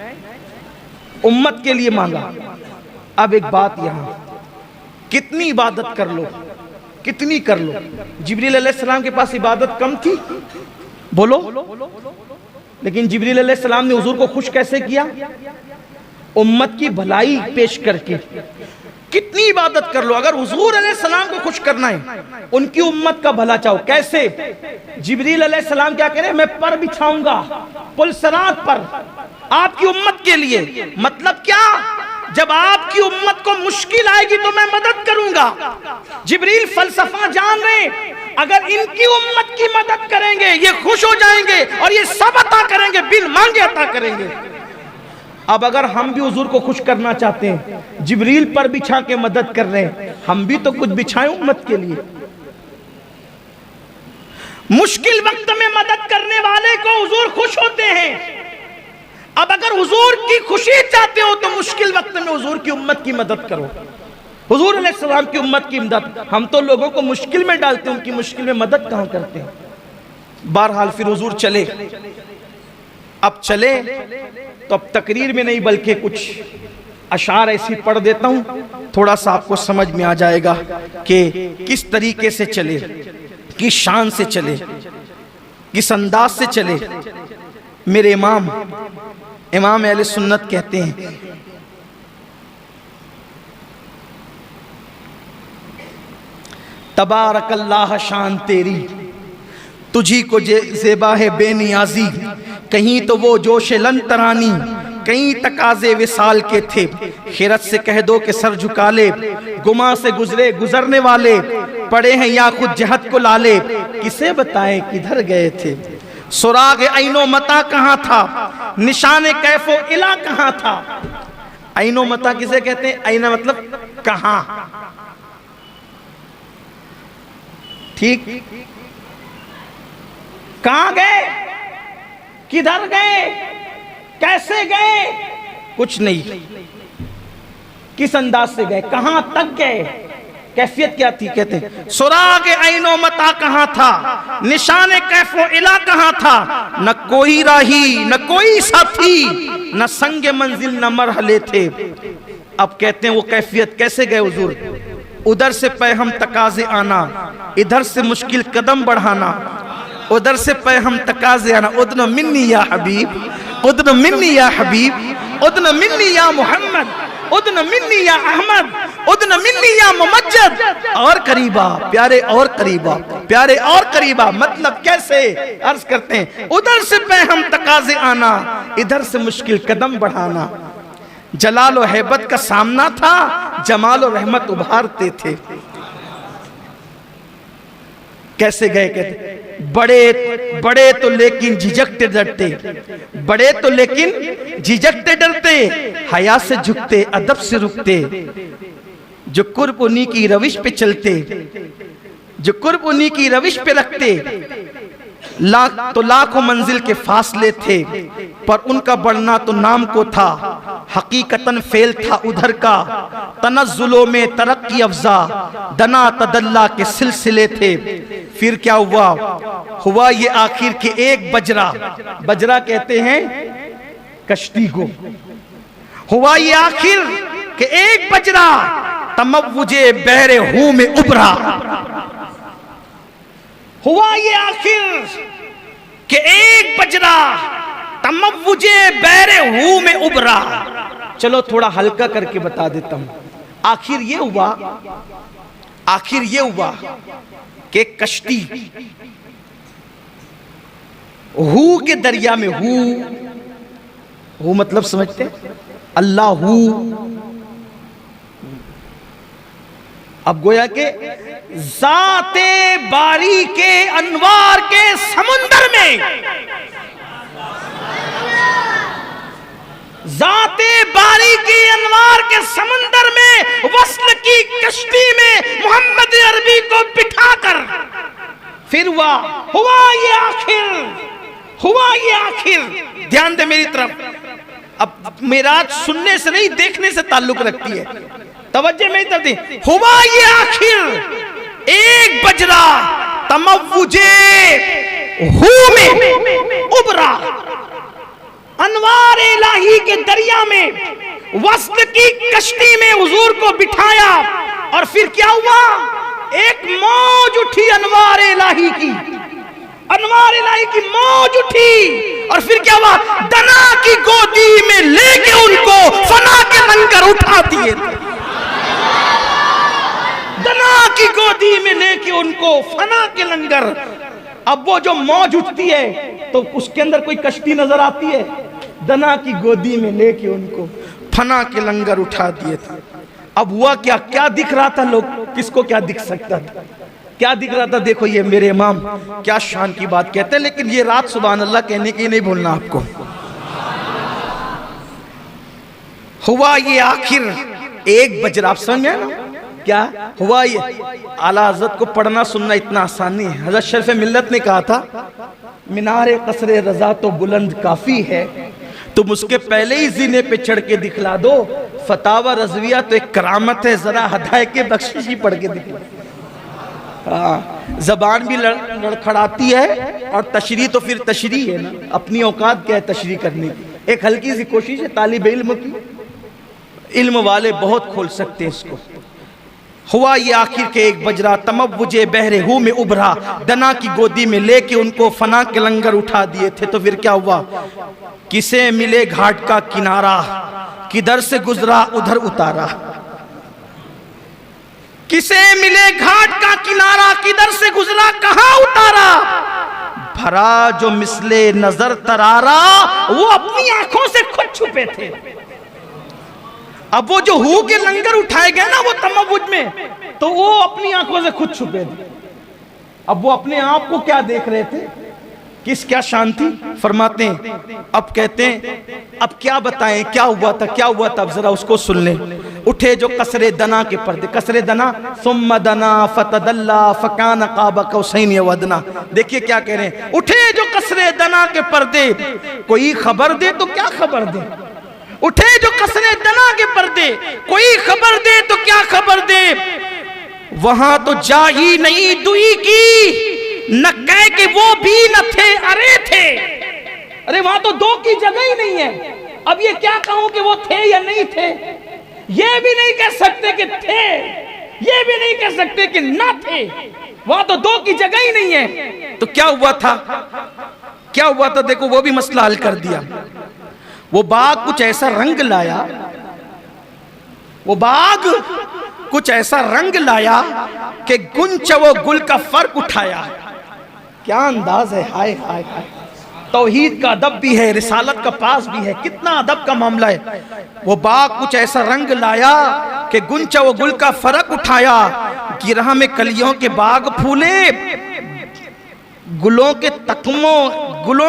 उम्मत के लिए मांगा। अब एक बात, यहां कितनी इबादत कर लो, कितनी कर लो, जिब्रील अलैहिस्सलाम के पास इबादत कम थी? बोलो। लेकिन जिब्रील अलैहिस्सलाम ने हुजूर को खुश कैसे किया? उम्मत की भलाई पेश करके। कितनी इबादत कर लो, अगर हुजूर अलैहिस्सलाम को खुश करना है, उनकी उम्मत का भला चाहो। कैसे? जिब्रील अलैहिस्सलाम क्या कह रहे हैं? मैं पर बिछाऊंगा पुलसरात पर आपकी उम्मत के लिए। मतलब क्या? जब आपकी उम्मत को मुश्किल आएगी तो मैं मदद करूंगा। जिब्रील फलसफा जान रहे, अगर इनकी उम्मत की मदद करेंगे ये खुश हो जाएंगे और ये सब अता करेंगे, बिन मांगे अता करेंगे। अब अगर हम भी हुजूर को खुश करना चाहते हैं, जिब्रील पर बिछा के मदद कर रहे हैं, हम भी तो कुछ बिछाएं उम्मत के लिए। मुश्किल वक्त में मदद करने वाले को हुजूर खुश होते हैं। अब अगर हुजूर की खुशी चाहते हो तो मुश्किल वक्त में हुजूर की उम्मत की मदद करो। हुजूर अलैहिस्सलाम की उम्मत की मदद। हम तो लोगों को मुश्किल में डालते हैं, उनकी मुश्किल में मदद कहां करते हैं। बहरहाल फिर हुजूर चले। अब चले तो अब तकरीर में नहीं बल्कि कुछ अशार ऐसी पढ़ देता हूं, थोड़ा सा आपको समझ में आ जाएगा कि किस तरीके से चले, किस शान से चले, किस अंदाज से चले। मेरे इमाम अहले सुन्नत कहते हैं, तबारकल्लाह शान तेरी, तुझी को ज़ेबा है बेनियाजी। कहीं तो वो जोश लन तरानी, कहीं तकाजे विसाल के थे। खिरत से कह दो कि सर झुका ले, गुमा से गुजरे गुजरने वाले, पड़े हैं या खुद जहत को लाले। किसे बताएं किधर गए थे? सुराग ऐनो मता कहाँ था, निशाने कैफो इला कहाँ था। ऐनो मता किसे कहते हैं? ऐना मतलब कहाँ। ठीक, कहां गए, किधर गए, कैसे गए? कुछ नहीं। किस अंदाज से गए, कहां तक गए, कैफियत क्या थी? कहते सुराग ऐनो मता कहां था, निशाने कैफो इला कहां था। न कोई राही न कोई साथी, न संग मंजिल न मरहले थे। अब कहते हैं वो कैफियत कैसे गए हुजूर? उधर से पैहम तकाजे आना, इधर से मुश्किल कदम बढ़ाना, उधर से पैहम तकाजे आना। उदन मिन्नी या हबीब, उदन मिन्नी या हबीब, उदन मिन्नी या मोहम्मद, उदन मिन्नी या अहमद, उदन मिन्नी या मुमज्जद। और करीबा प्यारे, और करीबा प्यारे, और करीबा। मतलब कैसे? अर्ज करते हैं उधर से पैहम तकाजे आना, इधर से मुश्किल कदम बढ़ाना। जलाल और हैबत का सामना था, जमाल और रहमत उभारते थे। कैसे गए? कहते बड़े बड़े तो लेकिन झिझकते डरते, बड़े तो लेकिन झिझकते डरते, हया से झुकते अदब से रुकते। जो कुर्ब उन्हीं की रविश पे चलते, जो कुर्ब उन्हीं की रविश पे रखते। लाखों मंजिल के फासले थे, पर उनका बढ़ना तो नाम को था। हकीकतन फेल था उधर का, तनज़्ज़ुलों में तरक्की अफ़ज़ा, दना तदल्ला के सिलसिले थे। फिर क्या हुआ? हुआ ये आखिर के एक बजरा, बजरा कहते हैं कश्ती को। हुआ ये आखिर के एक बजरा, तमव्वुजे बहरे हूं में उभरा। हुआ ये आखिर के एक बजरा, तमव्वुजे बहरे हूं में उभरा। चलो थोड़ा हल्का करके बता देता हूं। आखिर ये हुआ, आखिर ये हुआ कि कश्ती हू के दरिया में, हू मतलब समझते हैं? अल्लाहू। अब गोया के ज़ाते बारी के अनवार के समुंदर में, ज़ाते बारी के अनवार के समंदर में, वस्ल की कश्ती में मोहम्मद अरबी को बिठाकर फिर हुआ ये आखिर। ध्यान दे मेरी तरफ। अब मेराज सुनने से नहीं देखने से ताल्लुक रखती है, तवज्जो मेरी तरफ दे। हुआ ये आखिर, एक बजरा तमव्वुजे हू में उबरा, अनवार इलाही के दरिया में वस्ल की कश्ती में हुजूर को बिठाया और फिर क्या हुआ, एक मौज उठी अनवार इलाही की, अनवार इलाही की मौज उठी और फिर क्या हुआ, दना की गोदी में लेके उनको फना के लंगर उठा दिए थे। दना की गोदी में लेके उनको फना के लंगर। अब वो जो मौज उठती है तो उसके अंदर कोई कश्ती नजर आती है, दना की गोदी में लेके उनको फना के लंगर उठा दिए थे। अब हुआ क्या, क्या दिख रहा था, लोग किसको क्या दिख सकता था, क्या दिख रहा था? देखो ये मेरे इमाम क्या शान की बात कहते हैं, लेकिन ये रात सुभान अल्लाह कहने की नहीं भूलना आपको। हुआ ये आखिर, एक बजरा, आप समझ में ना क्या हुआ? ये आला हज़रत को पढ़ना सुनना इतना आसान नहीं है। हज़रत शरीफ मिल्लत ने कहा था, मीनारे कसरे रजा तो बुलंद काफी है, तुम उसके पहले ही जीने पे चढ़ के दिखला दो। फतावा रज़विया तो एक करामत है, जरा हदाए के बख्शिश ही पढ़ के दिखला। हाँ, जबान भी लड़खड़ाती है और तशरी तो फिर तशरी है ना, अपनी औकात क्या है तशरी करने की। एक हल्की सी कोशिश है तालिब इल्म की, इल्म वाले बहुत खोल सकते हैं इसको। हुआ ये आखिर के एक बजरा तमव्वुजे बहरे हू में उभरा, दना की गोदी में लेके उनको फना के लंगर उठा दिए थे। तो फिर क्या हुआ, किसे मिले घाट का किनारा, किधर से गुजरा उधर उतारा। किसे मिले घाट का किनारा, किधर से गुजरा कहां उतारा। भरा जो मिसले नजर तरारा, वो अपनी आंखों से खुद छुपे थे। अब वो जो हू के लंगर उठाए गए ना वो तमव्वुज में, तो वो अपनी आंखों से खुद छुपे थे। अब वो अपने आप को क्या देख रहे थे, किस क्या शांति फरमाते हैं। अब कहते हैं अब क्या बताएं क्या हुआ था, क्या हुआ था, अब जरा उसको सुन लें। उठे जो कसरे दना के पर्दे, कसरे दना सुम्मा दना फतदल्ला फकान काबा कौसैन वदना। देखिए क्या कह रहे हैं, उठे जो कसरे दना के पर्दे, कोई खबर दे तो क्या खबर दे। उठे जो कसरे दना के पर्दे, कोई खबर दे तो क्या खबर दे। वहां तो जा ही नहीं दुई की, न कह के वो भी न थे अरे थे। अरे वहां तो दो की जगह ही नहीं है। अब ये क्या कहूं कि वो थे या नहीं थे, ये भी नहीं कह सकते कि थे, ये भी नहीं कह सकते कि ना थे। वहां तो दो की जगह ही नहीं है। तो क्या हुआ था, क्या हुआ था, देखो वो भी मसला हल कर दिया। वो बाग कुछ ऐसा रंग लाया, वो बाग कुछ ऐसा रंग लाया कि गुंच वो गुल का फर्क उठाया। क्या अंदाज है, हाय हाय हाय। तौहीद का अदब भी है, रिसालत का पास भी है, कितना अदब का मामला है। वो बाग कुछ ऐसा रंग लाया कि गुंच वो गुल का फर्क उठाया। गिरह में कलियों के बाग फूले, गुलों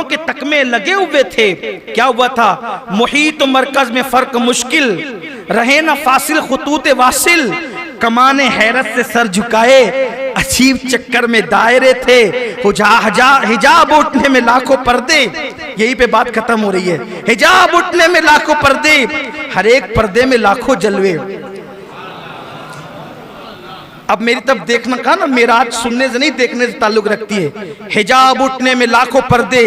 के तकमे लगे हुए थे। क्या हुआ था, मुहीत मरकज में फर्क मुश्किल, रहे ना फासिल खुतूत वासिल। कमाने हैरत से सर झुकाए, अजीब चक्कर में दायरे थे। हिजाब उठने में लाखों पर्दे, यही पे बात खत्म हो रही है। हिजाब उठने में लाखों पर्दे, हर एक पर्दे में लाखों जलवे। अब मेरी तरफ देखना कहा ना, मेराज सुनने से नहीं देखने से ताल्लुक रखती है। हिजाब उठने में लाखों पर्दे,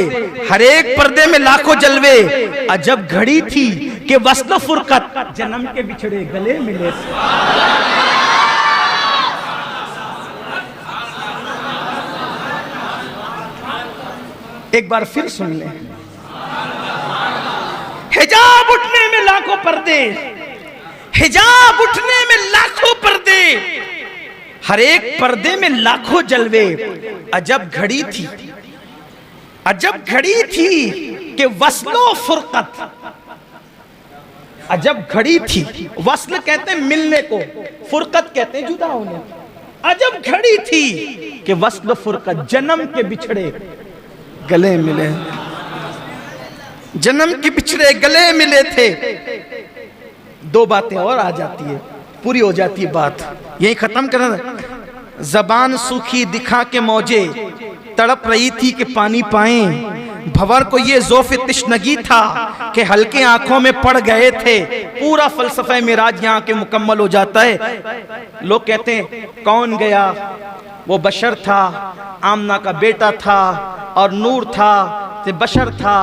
हर एक पर्दे में लाखों जलवे। अजब घड़ी थी कि वस्ल फुरकत, जन्म के बिछड़े गले मिले। एक बार फिर सुन ले। हिजाब उठने में लाखों पर्दे, हिजाब उठने में लाखों पर्दे, हर एक पर्दे में लाखों जलवे। अजब घड़ी थी, अजब घड़ी थी कि वस्लो फुरकत, अजब घड़ी थी। वस्ल कहते हैं मिलने को, फुरकत कहते हैं जुदा होने। अजब घड़ी थी कि वस्ल फुरकत, जन्म के बिछड़े गले मिले, जन्म के बिछड़े गले मिले थे। दो बातें और आ जाती है, पूरी हो जाती है बात, यही खत्म करना। जबान सूखी दिखा के मौजे, तड़प रही थी कि पानी पाएं। भंवर को ये ज़ौफ़ तिश्नगी था कि हल्के आंखों में पड़ गए थे। पूरा फलसफा मिराज यहाँ के मुकम्मल हो जाता है। लोग कहते हैं कौन गया, वो बशर था, आमना का बेटा था, और नूर था तो बशर था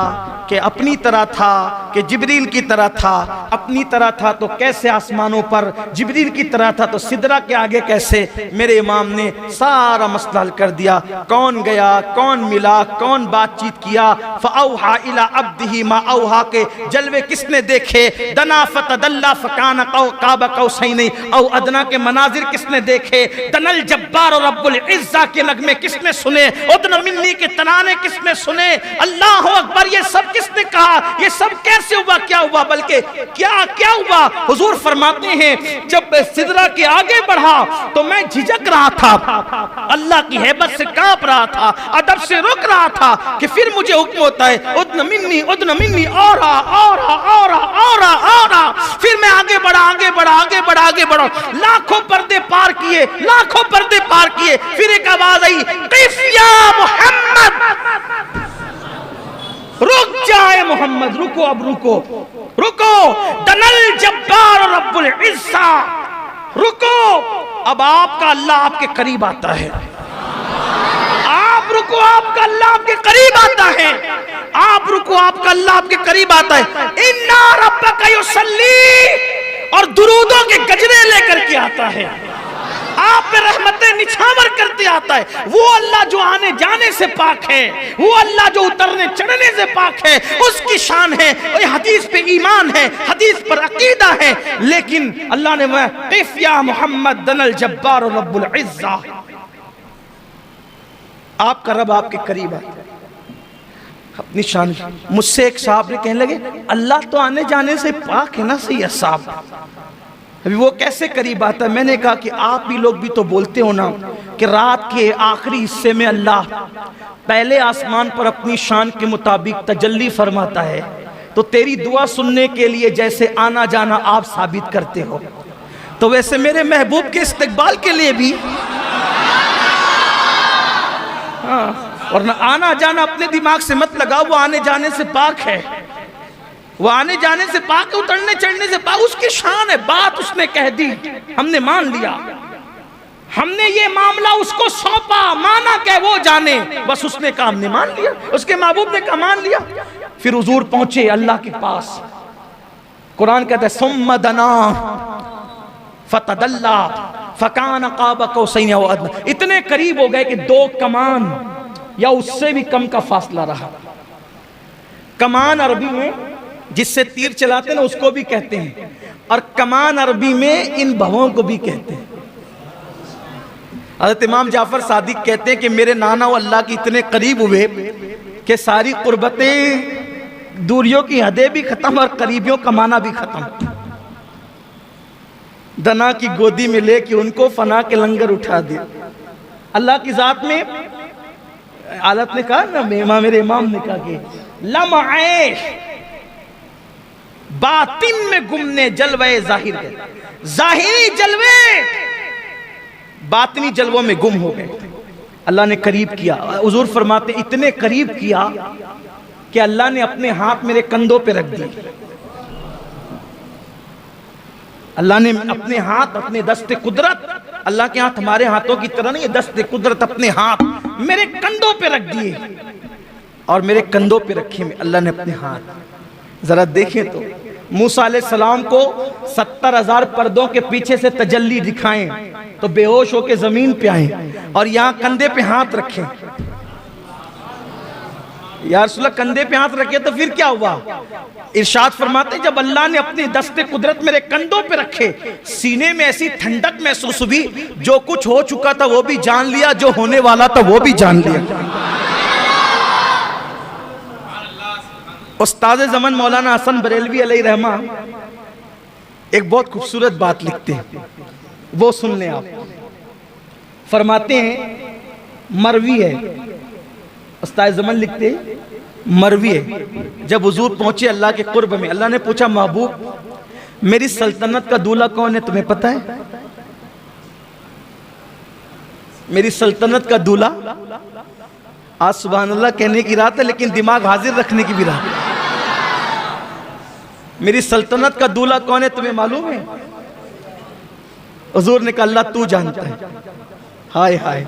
कि अपनी तरह था, कि जिब्रील की तरह था। अपनी तरह था तो कैसे आसमानों पर, जिब्रील की तरह था तो सिदरा के आगे कैसे। मेरे इमाम ने सारा मसला हल कर दिया। कौन गया, कौन मिला, कौन बातचीत किया। फ़अौहा इला अब्दिही मा औहा के जलवे किसने देखे। दना फ़तदल्ला फ़कान क़ाब क़ौसैन औ अदना के मनाजिर किसने देखे। दनल जब्बार और रब्बुल इज़्ज़ा के नगमे किसने सुने। उदन मिन्नी के तराने किसने सुने। अल्लाह अकबर, ये सब किसने कहा, ये सब कैसे हुआ, क्या हुआ, बल्कि क्या क्या हुआ। हुजूर फरमाते हैं जब सिदरा के आगे बढ़ा तो मैं झिझक रहा था, अल्लाह की हैबत से कांप रहा था, अदब से रुक रहा था कि फिर मुझे हुक्म होता है उदन मिन्नी और फिर मैं आगे बढ़ा, आगे बढ़ा, आगे बढ़ा, आगे बढ़ा। लाखों पर्दे पार किए, लाखों पर्दे पार किए। फिर एक आवाज आई, क़िफ़ या मोहम्मद, रुक जाए मोहम्मद, रुको, अब रुको, रुको। दनल जब्बार रब्बुल इज़्ज़ा, रुको। अब आपका अल्लाह आपके करीब आता है। आप रुको, आपका अल्लाह आपके करीब आता है। आप रुको, आपका अल्लाह आपके करीब आता है। इन्ना रब्बका युसल्ली, और दुरूदों के गजरे लेकर के आता है, आप पे रहमतें निछावर करते आता है। वो अल्लाह जो आने जाने से पाक है, वो अल्लाह जो उतरने चढ़ने से पाक है, उसकी शान है। और हदीस पे ईमान है, हदीस पर अकीदा है। लेकिन अल्लाह ने वह क़िफ़ या मोहम्मद दनल जब्बार रब्बुल इज़्ज़ा, आपका रब आपके करीब आता है अपनी शान। मुझसे एक साहब ने कहने लगे अल्लाह तो आने जाने से पाक है ना सैयद साहब, अभी वो कैसे करीब आता है। मैंने कहा कि आप भी लोग भी तो बोलते हो ना कि रात के आखिरी हिस्से में अल्लाह पहले आसमान पर अपनी शान के मुताबिक तजल्ली फरमाता है, तो तेरी दुआ सुनने के लिए जैसे आना जाना आप साबित करते हो, तो वैसे मेरे महबूब के इस्तकबाल के लिए भी और ना आना जाना अपने दिमाग से मत लगाओ, वो आने जाने से पाक है, वो आने जाने से पाक, उतरने चढ़ने से पाक, उसकी शान है। बात उसने कह दी, हमने मान लिया, हमने ये मामला उसको सौंपा, माना क्या वो जाने, बस उसने कहा हमने मान लिया, उसके महबूब ने कहा मान लिया। फिर हुजूर पहुंचे अल्लाह के पास। कुरान कहता है सुम्मा दना फतदल्ला फकान क़ाब क़ौसैन औ अदना, इतने करीब हो गए कि 2 कमान या उससे भी कम का फासला रहा। कमान अरबी में जिससे तीर चलाते ना उसको भी कहते हैं, और कमान अरबी में इन भवों को भी कहते हैं। हज़रत इमाम जाफर सादिक कहते हैं कि मेरे नाना वो अल्लाह के इतने करीब हुए कि सारी कुर्बतें, दूरियों की हदें भी खत्म और करीबियों का माना भी खत्म। दना की गोदी में लेके उनको फना के लंगर उठा दिया। अल्लाह की जात में आलत ने कहा ना, मेरे इमाम ने कहा कि लम्हे बातिन में गुमने जलवे जाहिर है, जाहिरी जलवे बातिनी जलवों में गुम हो गए। अल्लाह ने करीब किया। हुजूर फरमाते इतने करीब किया कि अल्लाह ने अपने हाथ मेरे कंधों पे रख दिए। अल्लाह ने अपने हाथ, अपने दस्ते कुदरत, अल्लाह के हाथ हमारे हाथों की तरह नहीं है, दस्ते कुदरत अपने हाथ मेरे कंधों पे रख दिए, और मेरे कंधों पे रखे अल्लाह ने अपने हाथ। जरा देखें तो मूसा अलैहि सलाम को 70,000 पर्दों के पीछे से तजल्ली दिखाएं तो बेहोश होके जमीन पे आए, और यहाँ कंधे पे हाथ रखें। या रसूल अल्लाह कंधे पे हाथ रखे तो फिर क्या हुआ। इरशाद फरमाते जब अल्लाह ने अपने दस्ते कुदरत मेरे कंधों पे रखे, सीने में ऐसी ठंडक महसूस हुई, जो कुछ हो चुका था वो भी जान लिया, जो होने वाला था वो भी जान लिया। उस्ताद ज़मान मौलाना हसन बरेलवी अलैहि रहमा एक बहुत खूबसूरत बात लिखते हैं, वो सुन लें आप। फरमाते हैं मरवी है, उस्ताद ज़मन लिखते हैं मरवी है, जब हुजूर पहुंचे अल्लाह के कुर्ब में, अल्लाह ने पूछा महबूब मेरी सल्तनत का दूल्हा कौन है, तुम्हें पता है? मेरी सल्तनत का दूल्हा, आज सुभान अल्लाह कहने की रात है लेकिन दिमाग हाजिर रखने की भी रात है। मेरी सल्तनत का दूल्हा कौन है तुम्हें मालूम है? हुजूर ने कहा अल्लाह तू जानता है। हाय हाय,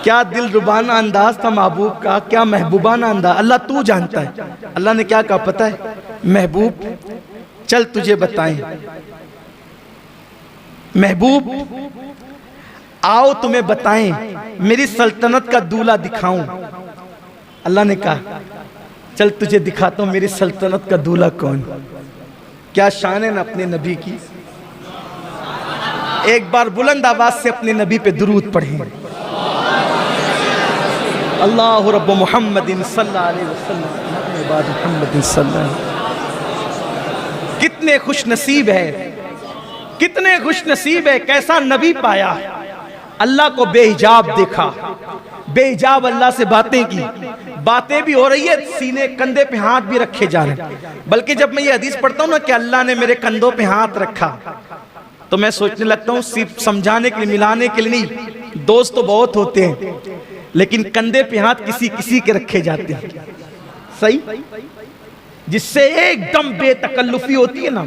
क्या दिल रुबाना अंदाज था महबूब का, क्या महबूबाना अंदाज। अल्लाह तू जानता है। अल्लाह ने क्या कहा पता है? महबूब चल तुझे बताएं, महबूब आओ तुम्हें बताएं, मेरी सल्तनत का दूल्हा दिखाऊं। अल्लाह ने कहा चल तुझे दिखाता हूं मेरी सल्तनत का दूल्हा कौन। क्या शान है ना अपने नबी की। एक बार बुलंद आवाज से अपने नबी पे दुरूद पढ़ें। अल्लाह रब्ब मुहम्मदिन सल्लल्लाहु अलैहि वसल्लम। कितने खुश नसीब है, कितने खुश नसीब है, कैसा नबी पाया। अल्लाह को बेहिजाब देखा, बेहिजाब अल्लाह से बातें की, बातें भी हो रही है, सीने कंधे पे हाथ भी रखे जा रहे हैं। बल्कि जब मैं ये हदीस पढ़ता हूं ना कि अल्लाह ने मेरे कंधों पे हाथ रखा, तो मैं सोचने लगता हूं सिर्फ समझाने के लिए, मिलाने के लिए नहीं। दोस्त तो बहुत होते हैं लेकिन कंधे पे हाथ किसी किसी के रखे जाते हैं, सही, जिससे एकदम बेतकल्लुफी होती है ना,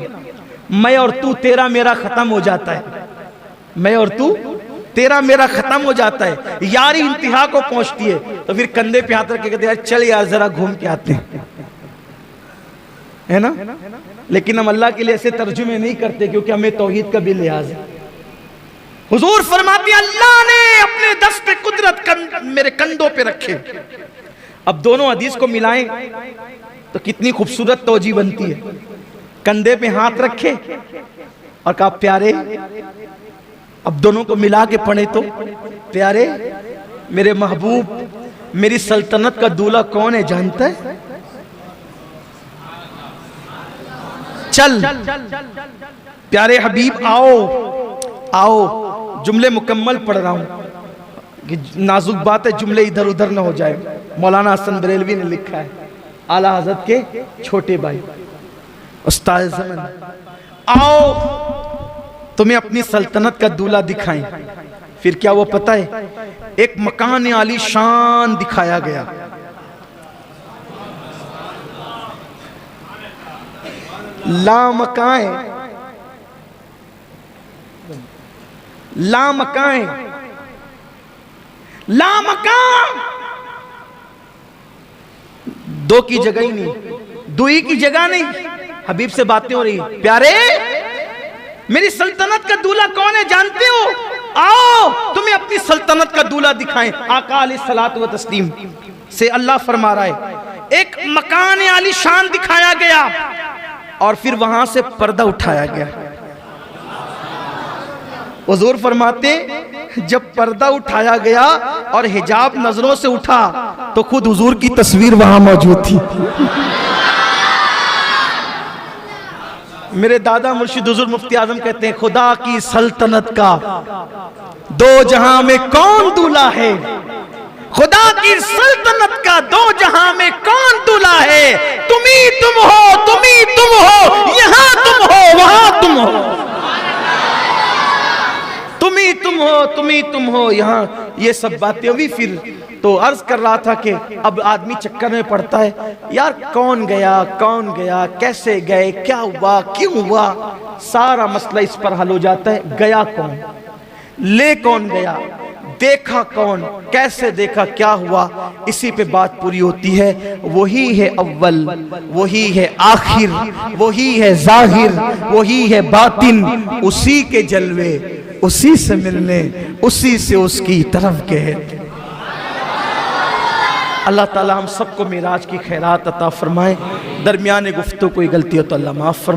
मैं और तू तेरा मेरा खत्म हो जाता है, मैं और तू तेरा मेरा खत्म हो जाता है, यारी इंतहा को पहुंचती है। तो फिर कंधे पे हाथ रख के कहते हैं चल यार जरा घूम के आते हैं, है ना। लेकिन हम अल्लाह के लिए ऐसे तर्जुमे नहीं करते क्योंकि हमें तौहीद का भी लिहाज है। हुजूर फरमाते हैं अल्लाह ने अपने दस्ते कुदरत मेरे कंधों पे रखे। अब दोनों हदीस को मिलाएं तो कितनी खूबसूरत तौजी बनती है। कंधे पे हाथ रखे और कहा प्यारे, अब दोनों को मिला के पढ़े तो प्यारे मेरे महबूब मेरी सल्तनत का दूल्हा कौन है जानता है? चल प्यारे हबीब आओ आओ। जुमले मुकम्मल पढ़ रहा हूं कि नाजुक बात है, जुमले इधर उधर ना हो जाए। मौलाना हसन बरेलवी ने लिखा है, आला हज़रत के छोटे भाई उस्ताद ज़मन, आओ तुम्हें अपनी सल्तनत का दूल्हा दिखाएं। फिर क्या वो पता है? एक मकान आली शान दिखाया गया। लामकाएं लामकाएं लामकां, दो की जगह ही नहीं, दुई की जगह नहीं। हबीब से बातें हो रही, प्यारे मेरी सल्तनत का दूल्हा कौन है जानते हो? आओ तुम्हें अपनी सल्तनत का दूल्हा दिखाएं। आका अलैहिस्सलातु व तस्लीम से अल्लाह फरमा रहा है, एक मकान आली शान दिखाया गया और फिर वहां से पर्दा उठाया गया। हुजूर फरमाते जब पर्दा उठाया गया और हिजाब नजरों से उठा तो खुद हुजूर की तस्वीर वहां मौजूद थी। मेरे दादा मुर्शिद हुजूर मुफ्ती आजम कहते हैं, खुदा की सल्तनत का दो जहां में कौन दूल्हा है, खुदा की सल्तनत का दो जहां में कौन दूल्हा है। तुम ही तुम हो, तुम ही तुम हो, यहां तुम हो वहां तुम हो, तुम ही तुम हो, तुम ही तुम हो यहाँ। ये सब बातें हुई। फिर तो अर्ज कर रहा था कि अब आदमी चक्कर में पड़ता है, यार कौन गया, कैसे गए, क्या हुआ, क्यों हुआ, सारा मसला इस पर हल हो जाता है। गया कौन, ले कौन गया, देखा कौन, कैसे देखा, क्या हुआ, इसी पे बात पूरी होती है। वही है अव्वल, वही है आखिर, वही है जाहिर, वही है बातिन, उसी के जलवे, उसी से मिलने, उसी से उसकी तरफ के हैं। अल्लाह ताला हम सबको मिराज की खैरात अता फरमाए। दरमियान गुफ्तगू कोई गलती हो तो अल्लाह माफ फरमाए।